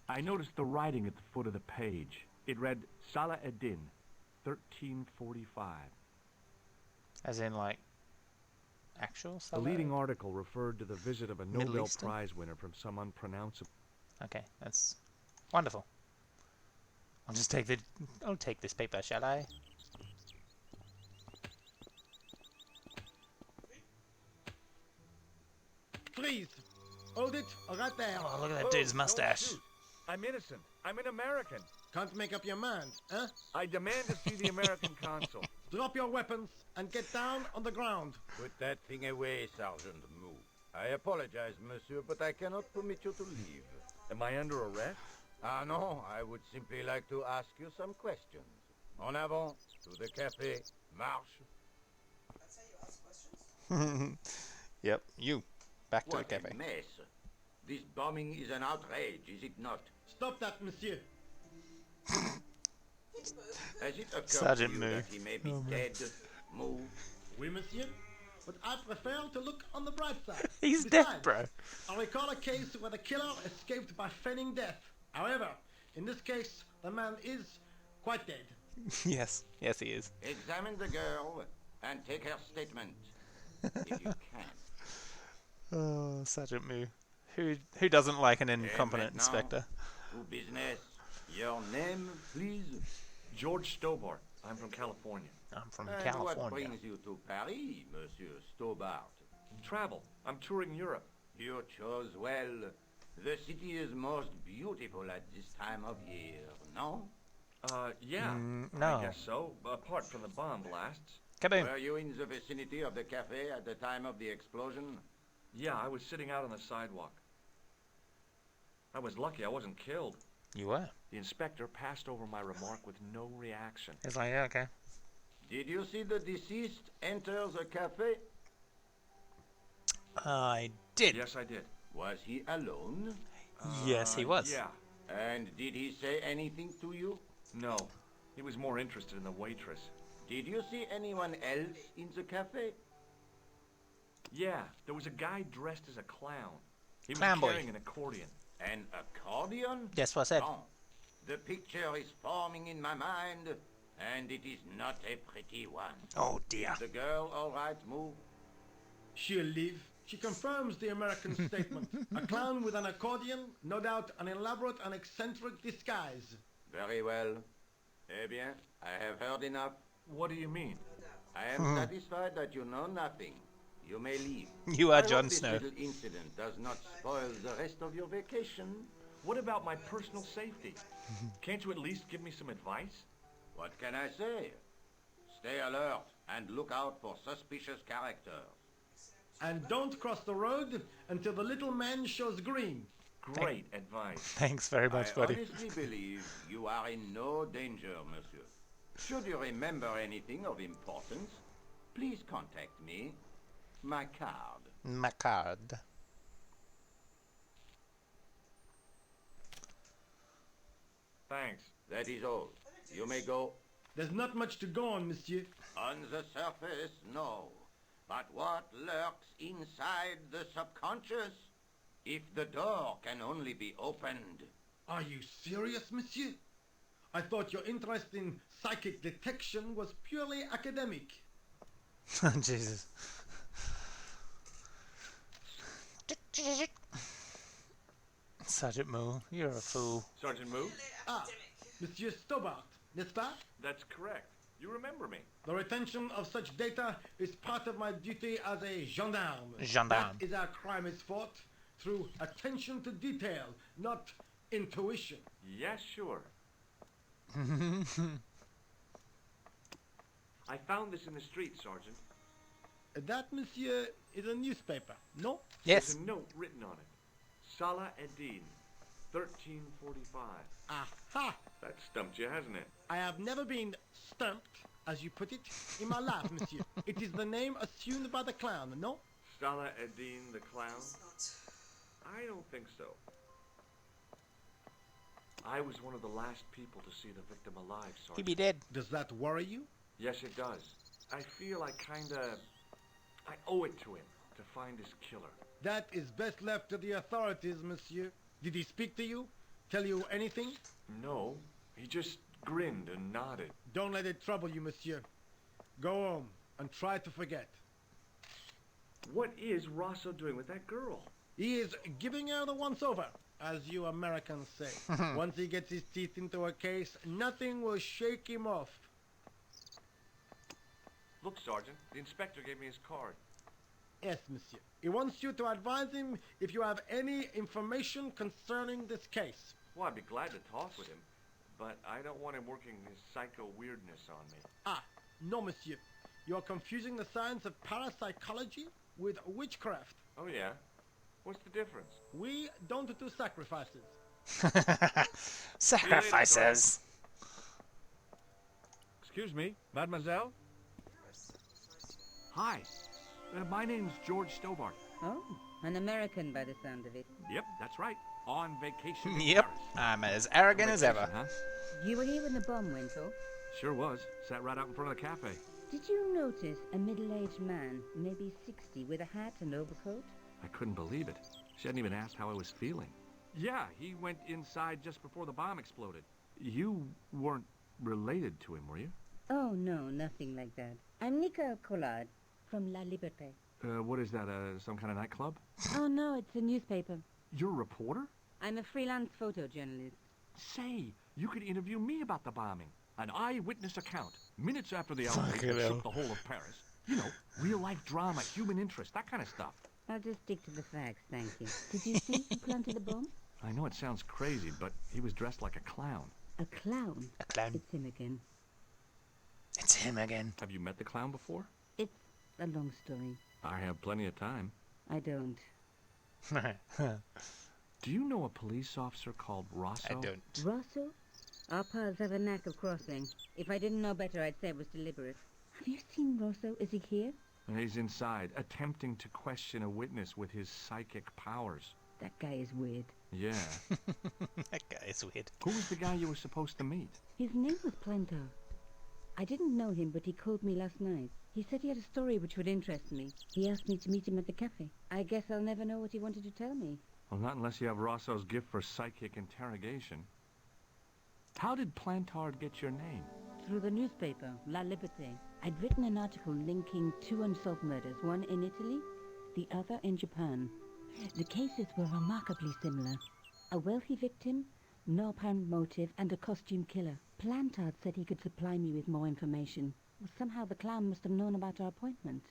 Speaker 2: I noticed the writing at the foot of the page. It read, Salah Eddin, 1345.
Speaker 4: As in like actual
Speaker 12: The
Speaker 4: stuff?
Speaker 12: leading article referred to the visit of a
Speaker 4: Middle
Speaker 12: Nobel
Speaker 4: Eastern?
Speaker 12: Prize winner from some unpronounceable...
Speaker 4: Okay, that's wonderful. I'll take this paper, shall I?
Speaker 13: Freeze! Hold it, right there.
Speaker 4: Oh, look at that dude's mustache.
Speaker 12: I'm innocent. I'm an American.
Speaker 13: Can't make up your mind, huh?
Speaker 12: I demand to see the American consul.
Speaker 13: Drop your weapons and get down on the ground.
Speaker 6: Put that thing away, Sergeant. Move. I apologize, monsieur, but I cannot permit you to leave.
Speaker 12: Am I under arrest?
Speaker 6: Ah, no. I would simply like to ask you some questions. En avant, to the café, marche.
Speaker 4: Yep, you. Back to the
Speaker 14: What
Speaker 4: cafe.
Speaker 14: a mess. This bombing is an outrage, is it not?
Speaker 13: Stop that, monsieur.
Speaker 14: Has it occurred
Speaker 4: Sergeant
Speaker 14: to you
Speaker 4: Moo.
Speaker 14: that he may be
Speaker 4: Oh, man.
Speaker 14: dead? Moo?
Speaker 13: Oui, monsieur. But I prefer to look on the bright side.
Speaker 4: He's
Speaker 13: Besides,
Speaker 4: dead, bro.
Speaker 13: I recall a case where the killer escaped by feigning death. However, in this case, the man is quite dead.
Speaker 4: Yes, yes, he is.
Speaker 14: Examine the girl and take her statement, if you can.
Speaker 4: Oh, Sergeant Moo. Who doesn't like an incompetent
Speaker 14: maintenant,
Speaker 4: inspector?
Speaker 14: To business. Your name, please?
Speaker 12: George Stobart. I'm from California.
Speaker 4: I'm from
Speaker 14: And
Speaker 4: California.
Speaker 14: what brings you to Paris, Monsieur Stobart?
Speaker 12: Travel. I'm touring Europe.
Speaker 14: You chose well. The city is most beautiful at this time of year, no?
Speaker 12: Yeah.
Speaker 4: no.
Speaker 12: I guess so. Apart from the bomb blasts.
Speaker 4: Kaboom.
Speaker 14: Were you in the vicinity of the cafe at the time of the explosion?
Speaker 12: Yeah, I was sitting out on the sidewalk. I was lucky I wasn't killed.
Speaker 4: You were.
Speaker 12: The inspector passed over my remark with no reaction.
Speaker 4: He's like, yeah, okay.
Speaker 14: Did you see the deceased enter the cafe?
Speaker 4: I did.
Speaker 12: Yes, I did.
Speaker 14: Was he alone?
Speaker 4: Yes, he was.
Speaker 12: Yeah.
Speaker 14: And did he say anything to you?
Speaker 12: No. He was more interested in the waitress.
Speaker 14: Did you see anyone else in the cafe?
Speaker 12: Yeah, there was a guy dressed as a clown. He
Speaker 4: Clown
Speaker 12: was
Speaker 4: boy.
Speaker 12: carrying an accordion.
Speaker 14: An accordion?
Speaker 4: That's what I said.
Speaker 14: No. The picture is forming in my mind, and it is not a pretty one.
Speaker 4: Oh, dear.
Speaker 14: Is the girl all right, Moo?
Speaker 13: She'll live. She confirms the American statement. A clown with an accordion, no doubt an elaborate and eccentric disguise.
Speaker 14: Very well. Eh bien, I have heard enough.
Speaker 12: What do you mean?
Speaker 14: I am satisfied that you know nothing. You may leave.
Speaker 4: You are
Speaker 14: I hope
Speaker 4: Jon
Speaker 14: this
Speaker 4: Snow.
Speaker 14: little incident does not spoil the rest of your vacation.
Speaker 12: What about my personal safety? Can't you at least give me some advice?
Speaker 14: What can I say? Stay alert and look out for suspicious characters.
Speaker 13: And don't cross the road until the little man shows green.
Speaker 12: Great advice.
Speaker 4: Thanks very much,
Speaker 14: I
Speaker 4: buddy.
Speaker 14: honestly believe you are in no danger, monsieur. Should you remember anything of importance, please contact me. My card.
Speaker 4: My card.
Speaker 12: Thanks.
Speaker 14: That is all. You may go.
Speaker 13: There's not much to go on, monsieur.
Speaker 14: On the surface, no. But what lurks inside the subconscious? If the door can only be opened.
Speaker 13: Are you serious, monsieur? I thought your interest in psychic detection was purely academic.
Speaker 4: Jesus. Sergeant Moo, you're a fool.
Speaker 12: Sergeant Moo?
Speaker 13: Ah, Monsieur Stobart, n'est-ce pas?
Speaker 12: That's correct. You remember me.
Speaker 13: The retention of such data is part of my duty as a gendarme.
Speaker 4: Gendarme.
Speaker 13: That is how crime is fought, through attention to detail, not intuition.
Speaker 12: Yes, sure. I found this in the street, Sergeant.
Speaker 13: That, monsieur, is a newspaper, no?
Speaker 4: Yes.
Speaker 12: There's a note written on it. Salah Eddin, 1345.
Speaker 13: Aha!
Speaker 12: That stumped you, hasn't it?
Speaker 13: I have never been stumped, as you put it, in my life, monsieur. It is the name assumed by the clown, no?
Speaker 12: Salah Eddin the clown? I don't think so. I was one of the last people to see the victim alive,
Speaker 4: He'd
Speaker 12: Sergeant.
Speaker 4: be dead.
Speaker 13: Does that worry you?
Speaker 12: Yes, it does. I feel I owe it to him to find his killer.
Speaker 13: That is best left to the authorities, monsieur. Did he speak to you? Tell you anything?
Speaker 12: No, he just grinned and nodded.
Speaker 13: Don't let it trouble you, monsieur. Go home and try to forget.
Speaker 12: What is Rosso doing with that girl?
Speaker 13: He is giving her the once-over, as you Americans say. Once he gets his teeth into a case, nothing will shake him off.
Speaker 12: Look, Sergeant, the inspector gave me his card.
Speaker 13: Yes, monsieur. He wants you to advise him if you have any information concerning this case.
Speaker 12: Well, I'd be glad to talk with him, but I don't want him working his psycho weirdness on me.
Speaker 13: Ah, no, monsieur. You are confusing the science of parapsychology with witchcraft.
Speaker 12: Oh, yeah? What's the difference?
Speaker 13: We don't do sacrifices.
Speaker 4: Sacrifices.
Speaker 12: Excuse me, mademoiselle? Hi. My name's George Stobart.
Speaker 7: Oh, an American by the sound of it.
Speaker 12: Yep, that's right. On vacation in
Speaker 4: Yep,
Speaker 12: Paris.
Speaker 4: I'm as arrogant
Speaker 12: On
Speaker 4: as
Speaker 12: vacation,
Speaker 4: ever.
Speaker 12: Huh?
Speaker 7: You were here when the bomb went off?
Speaker 12: Sure was. Sat right out in front of the cafe.
Speaker 7: Did you notice a middle-aged man, maybe 60, with a hat and overcoat?
Speaker 12: I couldn't believe it. She hadn't even asked how I was feeling. Yeah, he went inside just before the bomb exploded. You weren't related to him, were you?
Speaker 7: Oh, no, nothing like that. I'm Nicole Collard from La Liberté.
Speaker 12: What is that, some kind of nightclub?
Speaker 7: Oh, no, it's a newspaper.
Speaker 12: You're a reporter?
Speaker 7: I'm a freelance photojournalist.
Speaker 12: Say, you could interview me about the bombing. An eyewitness account, minutes after the outrage
Speaker 4: Fucking
Speaker 12: that
Speaker 4: hell.
Speaker 12: shook the whole of Paris. You know, real-life drama, human interest, that kind of stuff.
Speaker 7: I'll just stick to the facts, thank you. Did you see who planted the bomb?
Speaker 12: I know it sounds crazy, but he was dressed like a clown.
Speaker 7: A clown?
Speaker 4: A clown.
Speaker 7: It's him again.
Speaker 4: It's him again.
Speaker 12: Have you met the clown before?
Speaker 7: It's a long story.
Speaker 12: I have plenty of time.
Speaker 7: I don't.
Speaker 12: Do you know a police officer called Rosso?
Speaker 4: I don't.
Speaker 7: Rosso? Our paths have a knack of crossing. If I didn't know better, I'd say it was deliberate. Have you seen Rosso? Is he here?
Speaker 12: He's inside, attempting to question a witness with his psychic powers.
Speaker 7: That guy is weird.
Speaker 12: Yeah.
Speaker 4: That guy is weird.
Speaker 12: Who was the guy you were supposed to meet?
Speaker 7: His name was Plantar. I didn't know him, but he called me last night. He said he had a story which would interest me. He asked me to meet him at the cafe. I guess I'll never know what he wanted to tell me.
Speaker 12: Well, not unless you have Rosso's gift for psychic interrogation. How did Plantard get your name?
Speaker 7: Through the newspaper, La Liberté. I'd written an article linking two unsolved murders, one in Italy, the other in Japan. The cases were remarkably similar. A wealthy victim, no apparent motive, and a costume killer. Plantard said he could supply me with more information. Well, somehow the clown must have known about our appointment.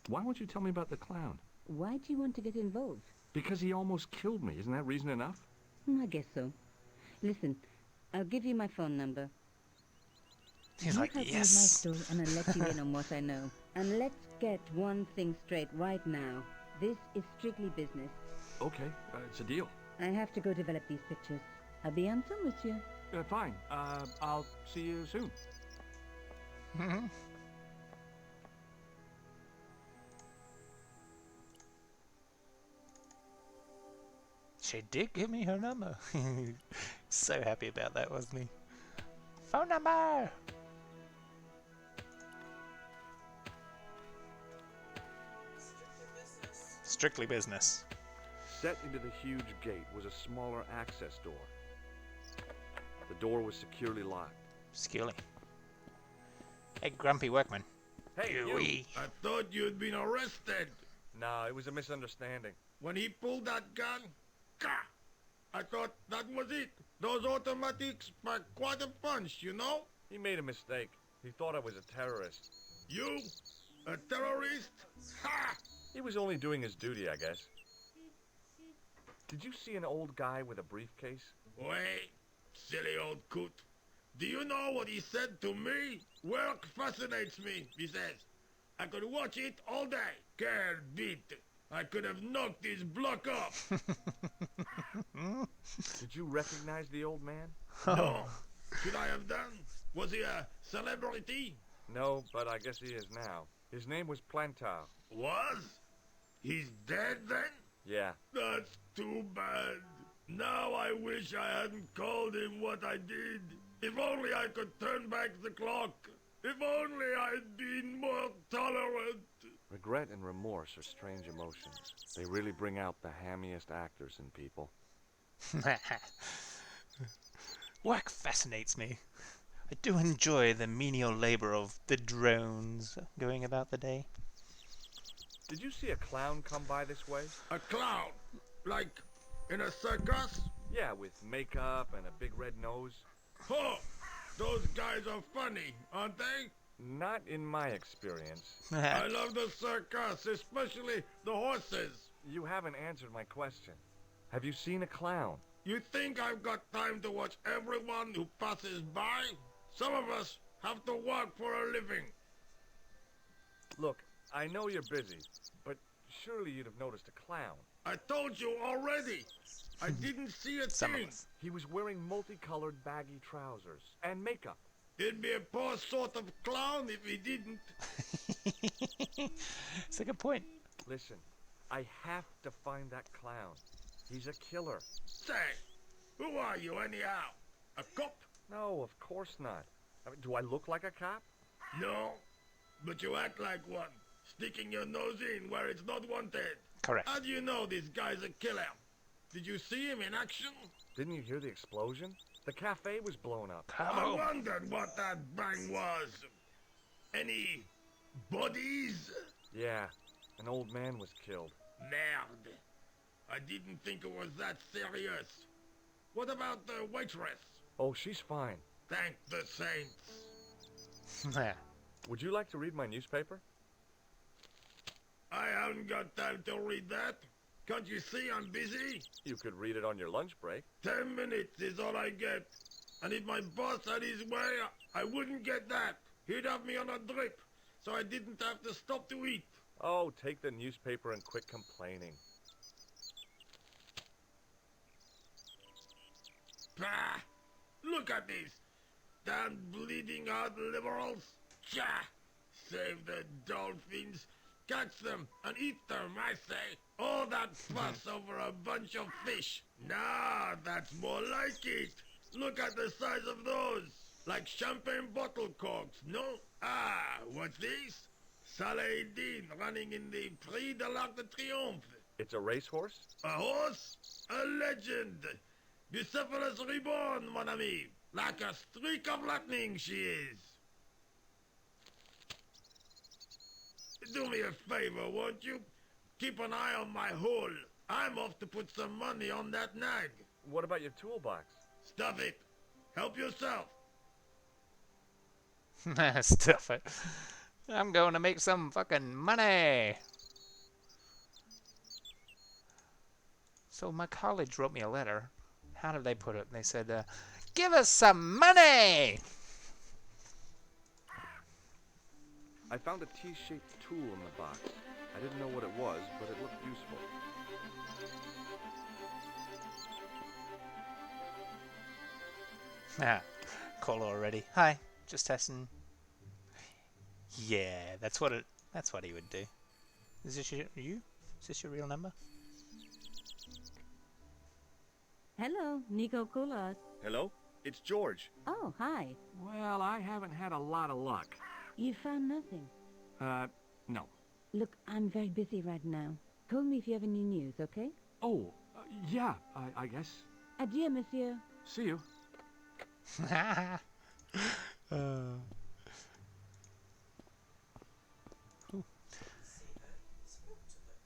Speaker 12: Why won't you tell me about the clown?
Speaker 7: Why do you want to get involved?
Speaker 12: Because he almost killed me. Isn't that reason enough?
Speaker 7: I guess so. Listen, I'll give you my phone number.
Speaker 4: He's
Speaker 7: You
Speaker 4: like,
Speaker 7: help me with
Speaker 4: yes.
Speaker 7: my story and I'll let you in on what I know. And let's get one thing straight right now. This is strictly business.
Speaker 12: Okay, it's a deal.
Speaker 7: I have to go develop these pictures. À bientôt, monsieur.
Speaker 12: Fine. I'll see you soon.
Speaker 4: She did give me her number. So happy about that, wasn't he? Phone number! Strictly business.
Speaker 12: Set into the huge gate was a smaller access door. The door was securely locked.
Speaker 4: Skilly. Hey, grumpy workman.
Speaker 12: Hey, you!
Speaker 4: Gooey.
Speaker 13: I thought you'd been arrested.
Speaker 12: No, it was a misunderstanding.
Speaker 13: When he pulled that gun, gah! I thought that was it. Those automatics pack quite a punch, you know?
Speaker 12: He made a mistake. He thought I was a terrorist.
Speaker 13: You? A terrorist? Ha!
Speaker 12: He was only doing his duty, I guess. Did you see an old guy with a briefcase?
Speaker 13: Wait, silly old coot. Do you know what he said to me? Work fascinates me, he says. I could watch it all day. Quel vite. I could have knocked his block off.
Speaker 12: Did you recognize the old man?
Speaker 13: No. Should I have done? Was he a celebrity?
Speaker 12: No, but I guess he is now. His name was Plantar.
Speaker 13: Was? He's dead then?
Speaker 12: Yeah.
Speaker 13: That's too bad. Now I wish I hadn't called him what I did. If only I could turn back the clock. If only I'd been more tolerant.
Speaker 12: Regret and remorse are strange emotions. They really bring out the hammiest actors in people.
Speaker 4: Work fascinates me. I do enjoy the menial labor of the drones going about the day.
Speaker 12: Did you see a clown come by this way?
Speaker 13: A clown? Like in a circus?
Speaker 12: Yeah, with makeup and a big red nose.
Speaker 13: Oh, those guys are funny, aren't they?
Speaker 12: Not in my experience.
Speaker 13: I love the circus, especially the horses.
Speaker 12: You haven't answered my question. Have you seen a clown?
Speaker 13: You think I've got time to watch everyone who passes by? Some of us have to work for a living.
Speaker 12: Look, I know you're busy, but surely you'd have noticed a clown.
Speaker 13: I told you already. I didn't see a thing.
Speaker 12: He was wearing multicolored baggy trousers and makeup.
Speaker 13: He'd be a poor sort of clown if he didn't.
Speaker 4: It's a good point.
Speaker 2: Listen, I have to find that clown. He's a killer.
Speaker 13: Say, who are you anyhow? A cop?
Speaker 2: No, of course not. I mean, do I look like a cop?
Speaker 13: No, but you act like one. Sticking your nose in where it's not wanted.
Speaker 4: Correct.
Speaker 13: How do you know this guy's a killer? Did you see him in action?
Speaker 2: Didn't you hear the explosion? The cafe was blown up.
Speaker 13: I wondered what that bang was. Any bodies?
Speaker 2: Yeah, an old man was killed.
Speaker 13: Merde. I didn't think it was that serious. What about the waitress?
Speaker 2: Oh, she's fine.
Speaker 13: Thank the saints.
Speaker 2: Would you like to read my newspaper?
Speaker 13: I haven't got time to read that. Can't you see I'm busy?
Speaker 2: You could read it on your lunch break.
Speaker 13: 10 minutes is all I get. And if my boss had his way, I wouldn't get that. He'd have me on a drip, so I didn't have to stop to eat.
Speaker 2: Oh, take the newspaper and quit complaining.
Speaker 13: Pah! Look at this. Damn bleeding heart liberals. Tcha! Save the dolphins. Catch them and eat them, I say. All that fuss over a bunch of fish. Nah, that's more like it. Look at the size of those. Like champagne bottle corks, no? Ah, what's this? Saladin running in the Prix de l'Arc de Triomphe.
Speaker 2: It's a racehorse?
Speaker 13: A horse? A legend. Bucephalus reborn, mon ami. Like a streak of lightning she is. Do me a favor, won't you? Keep an eye on my hole. I'm off to put some money on that nag.
Speaker 2: What about your toolbox?
Speaker 13: Stuff it. Help yourself.
Speaker 4: Stuff it. I'm going to make some fucking money. So my college wrote me a letter. How did they put it? They said, give us some money!
Speaker 2: I found a T-shaped tool in the box. I didn't know what it was, but it looked useful.
Speaker 4: Call already. Hi, just testing. Yeah, that's what he would do. Is this you? Is this your real number?
Speaker 15: Hello, Nico Coulard.
Speaker 2: Hello? It's George.
Speaker 15: Oh, hi.
Speaker 12: Well, I haven't had a lot of luck.
Speaker 15: You found nothing?
Speaker 12: No.
Speaker 15: Look, I'm very busy right now. Call me if you have any news, okay?
Speaker 12: Oh, yeah, I guess.
Speaker 15: Adieu, monsieur.
Speaker 12: See you.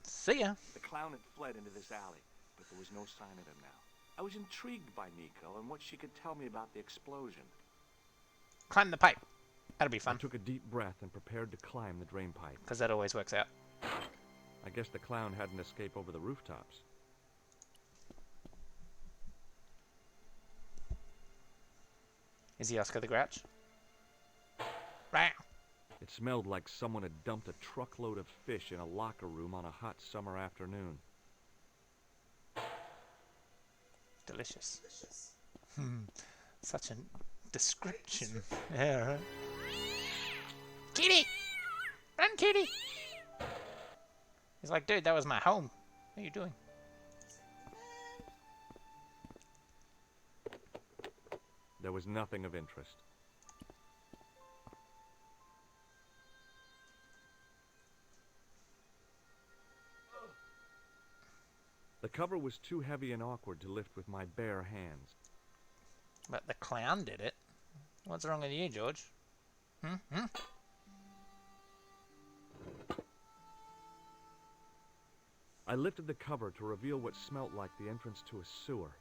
Speaker 4: See ya.
Speaker 2: The clown had fled into this alley, but there was no sign of him now. I was intrigued by Nico and what she could tell me about the explosion.
Speaker 4: Climb the pipe. That'll be fun.
Speaker 2: I took a deep breath and prepared to climb the drain pipe.
Speaker 4: Because that always works out.
Speaker 2: I guess the clown had an escape over the rooftops.
Speaker 4: Is he Oscar the Grouch? Right.
Speaker 2: It smelled like someone had dumped a truckload of fish in a locker room on a hot summer afternoon.
Speaker 4: Delicious. Such a description. Yeah, right. Kitty! Run, kitty! He's like, dude, that was my home. What are you doing?
Speaker 2: There was nothing of interest. The cover was too heavy and awkward to lift with my bare hands.
Speaker 4: But the clown did it. What's wrong with you, George?
Speaker 2: I lifted the cover to reveal what smelt like the entrance to a sewer.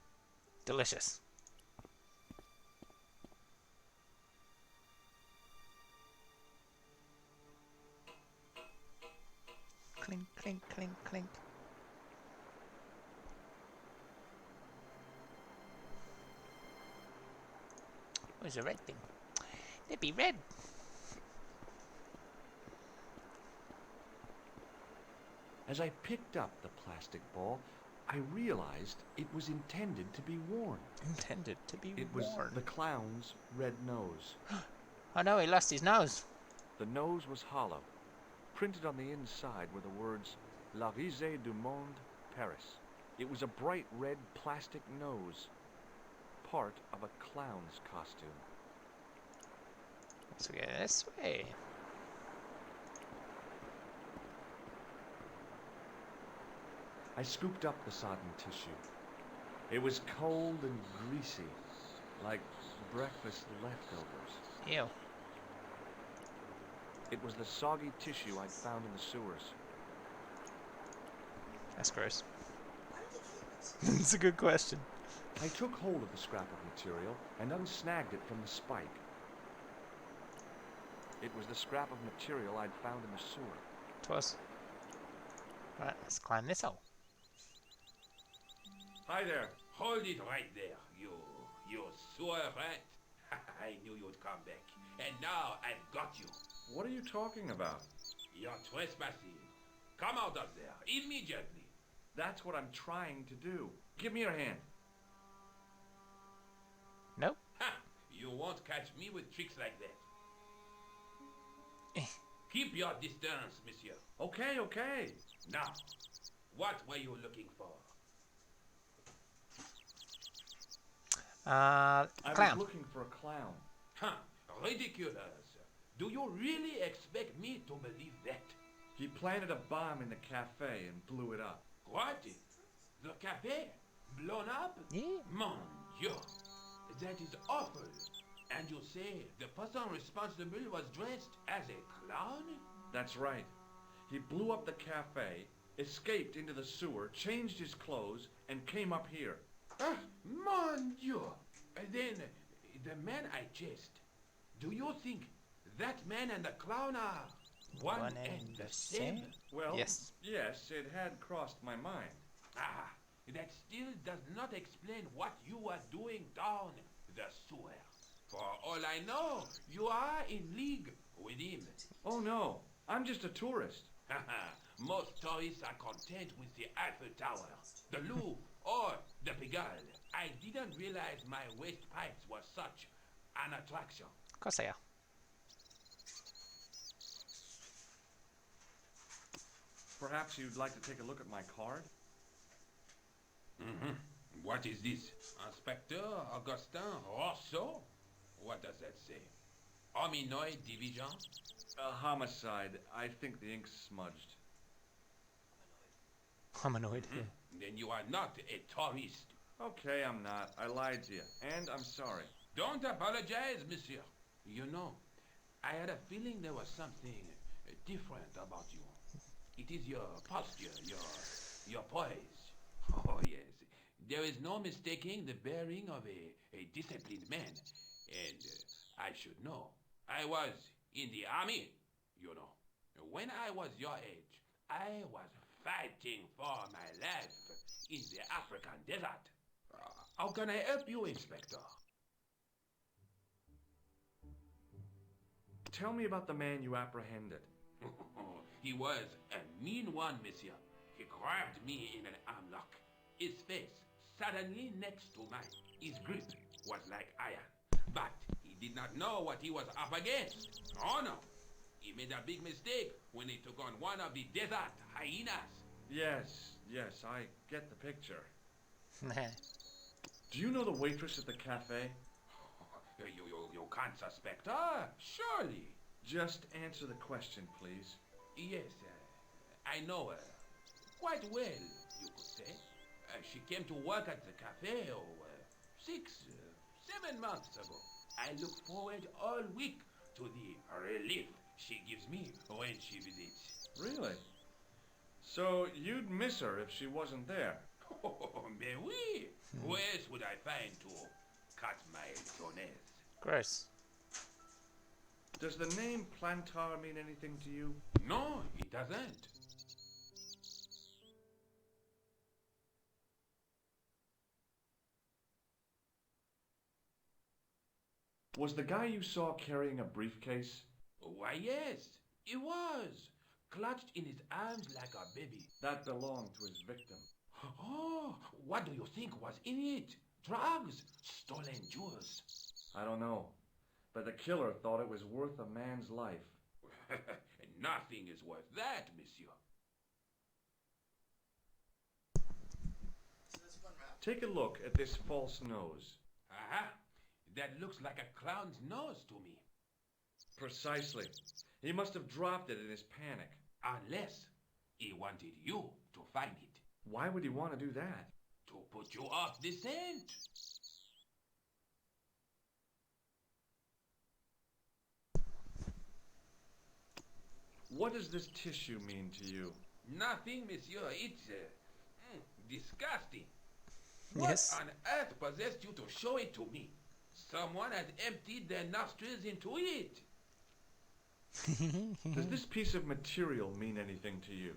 Speaker 4: Delicious. Clink, clink, clink, clink. Where's the red thing? It'd be red.
Speaker 2: As I picked up the plastic ball, I realized it was intended to be worn.
Speaker 4: Intended to be
Speaker 2: It
Speaker 4: worn?
Speaker 2: was the clown's red nose.
Speaker 4: Oh no, he lost his nose.
Speaker 12: The nose was hollow. Printed on the inside were the words, La Risée du Monde, Paris. It was a bright red plastic nose. Part of a clown's costume.
Speaker 4: Let's go this way.
Speaker 12: I scooped up the sodden tissue. It was cold and greasy, like breakfast leftovers.
Speaker 4: Ew.
Speaker 12: It was the soggy tissue I'd found in the sewers.
Speaker 4: That's gross. It's a good question.
Speaker 12: I took hold of the scrap of material and unsnagged it from the spike. It was the scrap of material I'd found in the sewer.
Speaker 4: Twas. Alright, let's climb this hole.
Speaker 13: Hi there. Hold it right there, you sewer rat. I knew you'd come back. And now I've got you.
Speaker 12: What are you talking about?
Speaker 13: You're trespassing. Come out of there, immediately.
Speaker 12: That's what I'm trying to do. Give me your hand.
Speaker 4: Nope.
Speaker 13: Ha! You won't catch me with tricks like that. Keep your distance, monsieur.
Speaker 12: Okay, okay.
Speaker 13: Now, what were you looking for?
Speaker 12: I
Speaker 4: Clown.
Speaker 12: was looking for a clown.
Speaker 13: Huh, ridiculous. Do you really expect me to believe that?
Speaker 12: He planted a bomb in the cafe and blew it up.
Speaker 13: What? The cafe? Blown up?
Speaker 4: Yeah.
Speaker 13: Mon Dieu. That is awful. And you say the person responsible was dressed as a clown?
Speaker 12: That's right. He blew up the cafe, escaped into the sewer, changed his clothes, and came up here.
Speaker 13: Ah, mon Dieu. Then, the man I chased, do you think that man and the clown are one and the same?
Speaker 12: Well,
Speaker 4: yes,
Speaker 12: it had crossed my mind.
Speaker 13: Ah, that still does not explain what you are doing down the sewer. For all I know, you are in league with him.
Speaker 12: Oh no, I'm just a tourist.
Speaker 13: Most tourists are content with the Eiffel Tower, the Louvre, or the Pigalle. I didn't realize my waste pipes were such an attraction.
Speaker 4: of course they are.
Speaker 12: Perhaps you'd like to take a look at my card?
Speaker 13: Mm-hmm. What is this? Inspector Augustin Rousseau? What does that say? Hominoid division?
Speaker 12: A homicide. I think the ink's smudged.
Speaker 4: Hominoid.
Speaker 13: Mm-hmm. Then you are not a tourist.
Speaker 12: Okay, I'm not. I lied to you, and I'm sorry.
Speaker 13: Don't apologize, monsieur. You know, I had a feeling there was something different about you. It is your posture, your poise. Oh, yes. There is no mistaking the bearing of a disciplined man. And I should know. I was in the army, you know. When I was your age, I was fighting for my life in the African desert. How can I help you, Inspector?
Speaker 12: Tell me about the man you apprehended.
Speaker 13: He was a mean one, monsieur. He grabbed me in an armlock. His face suddenly next to mine. His grip was like iron. But he did not know what he was up against. Oh no. He made a big mistake when he took on one of the desert hyenas.
Speaker 12: Yes, I get the picture. Do you know the waitress at the cafe?
Speaker 13: You can't suspect her, surely.
Speaker 12: Just answer the question, please.
Speaker 13: Yes, I know her. Quite well, you could say. She came to work at the cafe 7 months ago. I look forward all week to the relief she gives me when she visits.
Speaker 12: Really? So you'd miss her if she wasn't there?
Speaker 13: Oh, mais oui. Who else would I find to cut my toenails?
Speaker 4: Gross.
Speaker 12: Does the name Plantar mean anything to you?
Speaker 13: No, it doesn't.
Speaker 12: Was the guy you saw carrying a briefcase?
Speaker 13: Why, yes, he was. Clutched in his arms like a baby.
Speaker 12: That belonged to his victim.
Speaker 13: Oh, what do you think was in it? Drugs? Stolen jewels?
Speaker 12: I don't know. But the killer thought it was worth a man's life.
Speaker 13: Nothing is worth that, monsieur.
Speaker 12: Take a look at this false nose.
Speaker 13: Aha! That looks like a clown's nose to me.
Speaker 12: Precisely. He must have dropped it in his panic.
Speaker 13: Unless he wanted you to find it.
Speaker 12: Why would he want to do that?
Speaker 13: To put you off the scent.
Speaker 12: What does this tissue mean to you?
Speaker 13: Nothing, monsieur. It's disgusting.
Speaker 4: Yes.
Speaker 13: What on earth possessed you to show it to me? Someone has emptied their nostrils into it.
Speaker 12: Does this piece of material mean anything to you?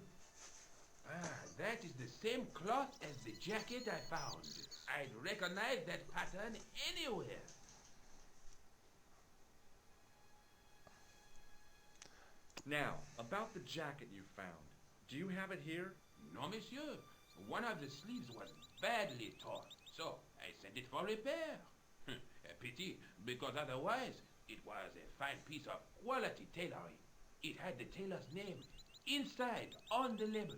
Speaker 13: That is the same cloth as the jacket I found. I'd recognize that pattern anywhere.
Speaker 12: Now, about the jacket you found. Do you have it here?
Speaker 13: No, monsieur. One of the sleeves was badly torn, so I sent it for repair. A pity, because otherwise it was a fine piece of quality tailoring. It had the tailor's name inside on the label.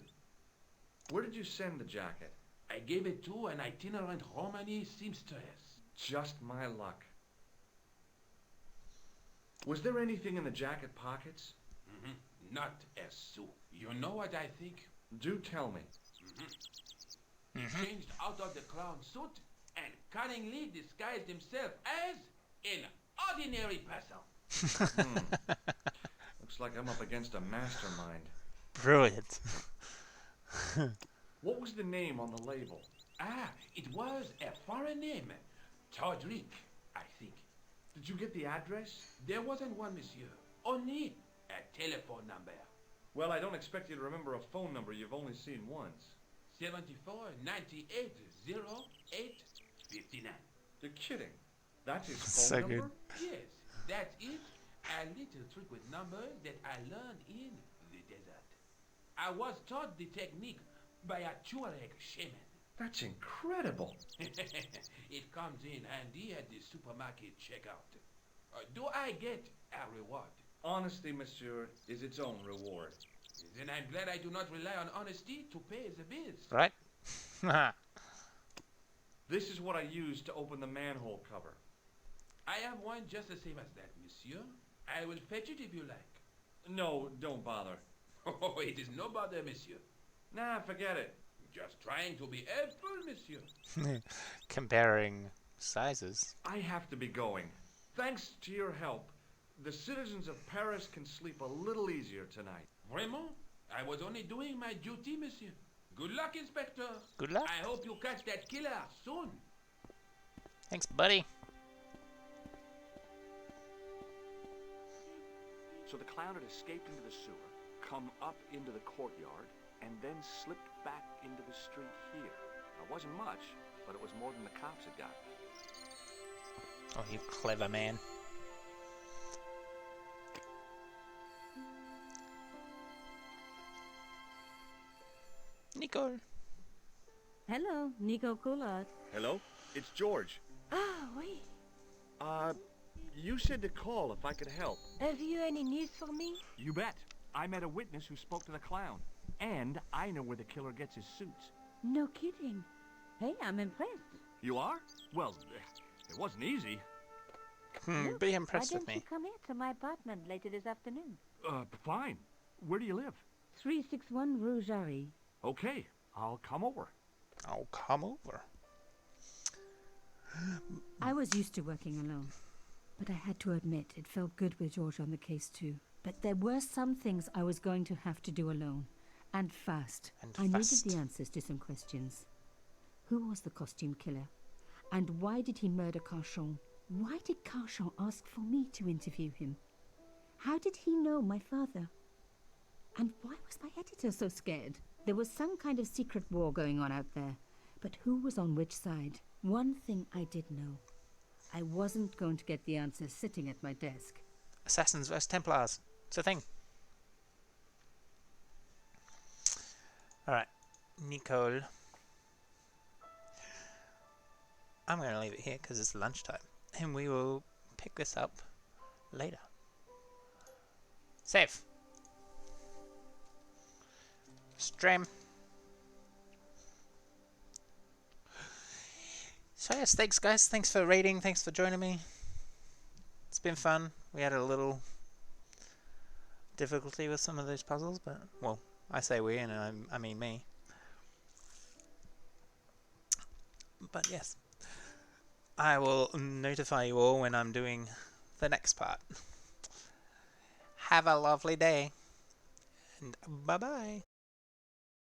Speaker 12: Where did you send the jacket?
Speaker 13: I gave it to an itinerant Romani seamstress.
Speaker 12: Just my luck. Was there anything in the jacket pockets?
Speaker 13: Not a sou. You know what I think?
Speaker 12: Do tell me.
Speaker 13: He changed out of the clown suit and cunningly disguised himself as an ordinary person.
Speaker 12: Looks like I'm up against a mastermind.
Speaker 4: Brilliant.
Speaker 12: What was the name on the label?
Speaker 13: It was a foreign name. Todrick, I think.
Speaker 12: Did you get the address?
Speaker 13: There wasn't one, monsieur. Only a telephone number.
Speaker 12: Well, I don't expect you to remember a phone number you've only seen once.
Speaker 13: 74 98 08 59.
Speaker 12: You're kidding. That's his phone
Speaker 4: So
Speaker 12: number?
Speaker 4: good.
Speaker 13: Yes, that's it. A little trick with numbers that I learned in the desert. I was taught the technique by a Tuareg shaman.
Speaker 12: That's incredible.
Speaker 13: It comes in handy at the supermarket checkout. Do I get a reward?
Speaker 12: Honesty, monsieur, is its own reward.
Speaker 13: Then I'm glad I do not rely on honesty to pay the bills.
Speaker 4: Right?
Speaker 12: This is what I used to open the manhole cover.
Speaker 13: I have one just the same as that, monsieur. I will fetch it if you like.
Speaker 12: No, don't bother.
Speaker 13: Oh, it is no bother, monsieur.
Speaker 12: Nah, forget it.
Speaker 13: Just trying to be helpful, monsieur.
Speaker 4: Comparing sizes.
Speaker 12: I have to be going. Thanks to your help, the citizens of Paris can sleep a little easier tonight.
Speaker 13: Vraiment? I was only doing my duty, monsieur. Good luck, Inspector.
Speaker 4: Good luck.
Speaker 13: I hope you catch that killer soon.
Speaker 4: Thanks, buddy.
Speaker 2: So the clown had escaped into the sewer, come up into the courtyard, and then slipped back into the street here. It wasn't much, but it was more than the cops had got.
Speaker 4: Oh, you clever man. Nicole.
Speaker 15: Hello, Nico Coulard.
Speaker 12: Hello? It's George.
Speaker 15: Ah, oui.
Speaker 12: You said to call if I could help.
Speaker 15: Have you any news for me?
Speaker 2: You bet. I met a witness who spoke to the clown. And I know where the killer gets his suits.
Speaker 15: No kidding. Hey, I'm impressed.
Speaker 2: You are? Well, it wasn't easy.
Speaker 4: Be impressed
Speaker 15: Why
Speaker 4: with
Speaker 15: don't you
Speaker 4: me.
Speaker 15: come here to my apartment later this afternoon?
Speaker 2: Fine. Where do you live?
Speaker 15: 361 Rue Jarry.
Speaker 2: Okay, I'll come over.
Speaker 4: I'll come over.
Speaker 5: I was used to working alone, but I had to admit it felt good with George on the case too. But there were some things I was going to have to do alone, and fast. I needed the answers to some questions. Who was the costume killer? And why did he murder Carchon? Why did Carchon ask for me to interview him? How did he know my father? And why was my editor so scared? There was some kind of secret war going on out there, but who was on which side? One thing I did know. I wasn't going to get the answers sitting at my desk.
Speaker 4: Assassins vs. Templars. It's a thing. Alright, Nicole. I'm going to leave it here because it's lunchtime. And we will pick this up later. Save. Stream. So yes, thanks guys. Thanks for raiding. Thanks for joining me. It's been fun. We had a little difficulty with some of those puzzles, but, well, I say we and I mean me. But yes, I will notify you all when I'm doing the next part. Have a lovely day, and bye-bye.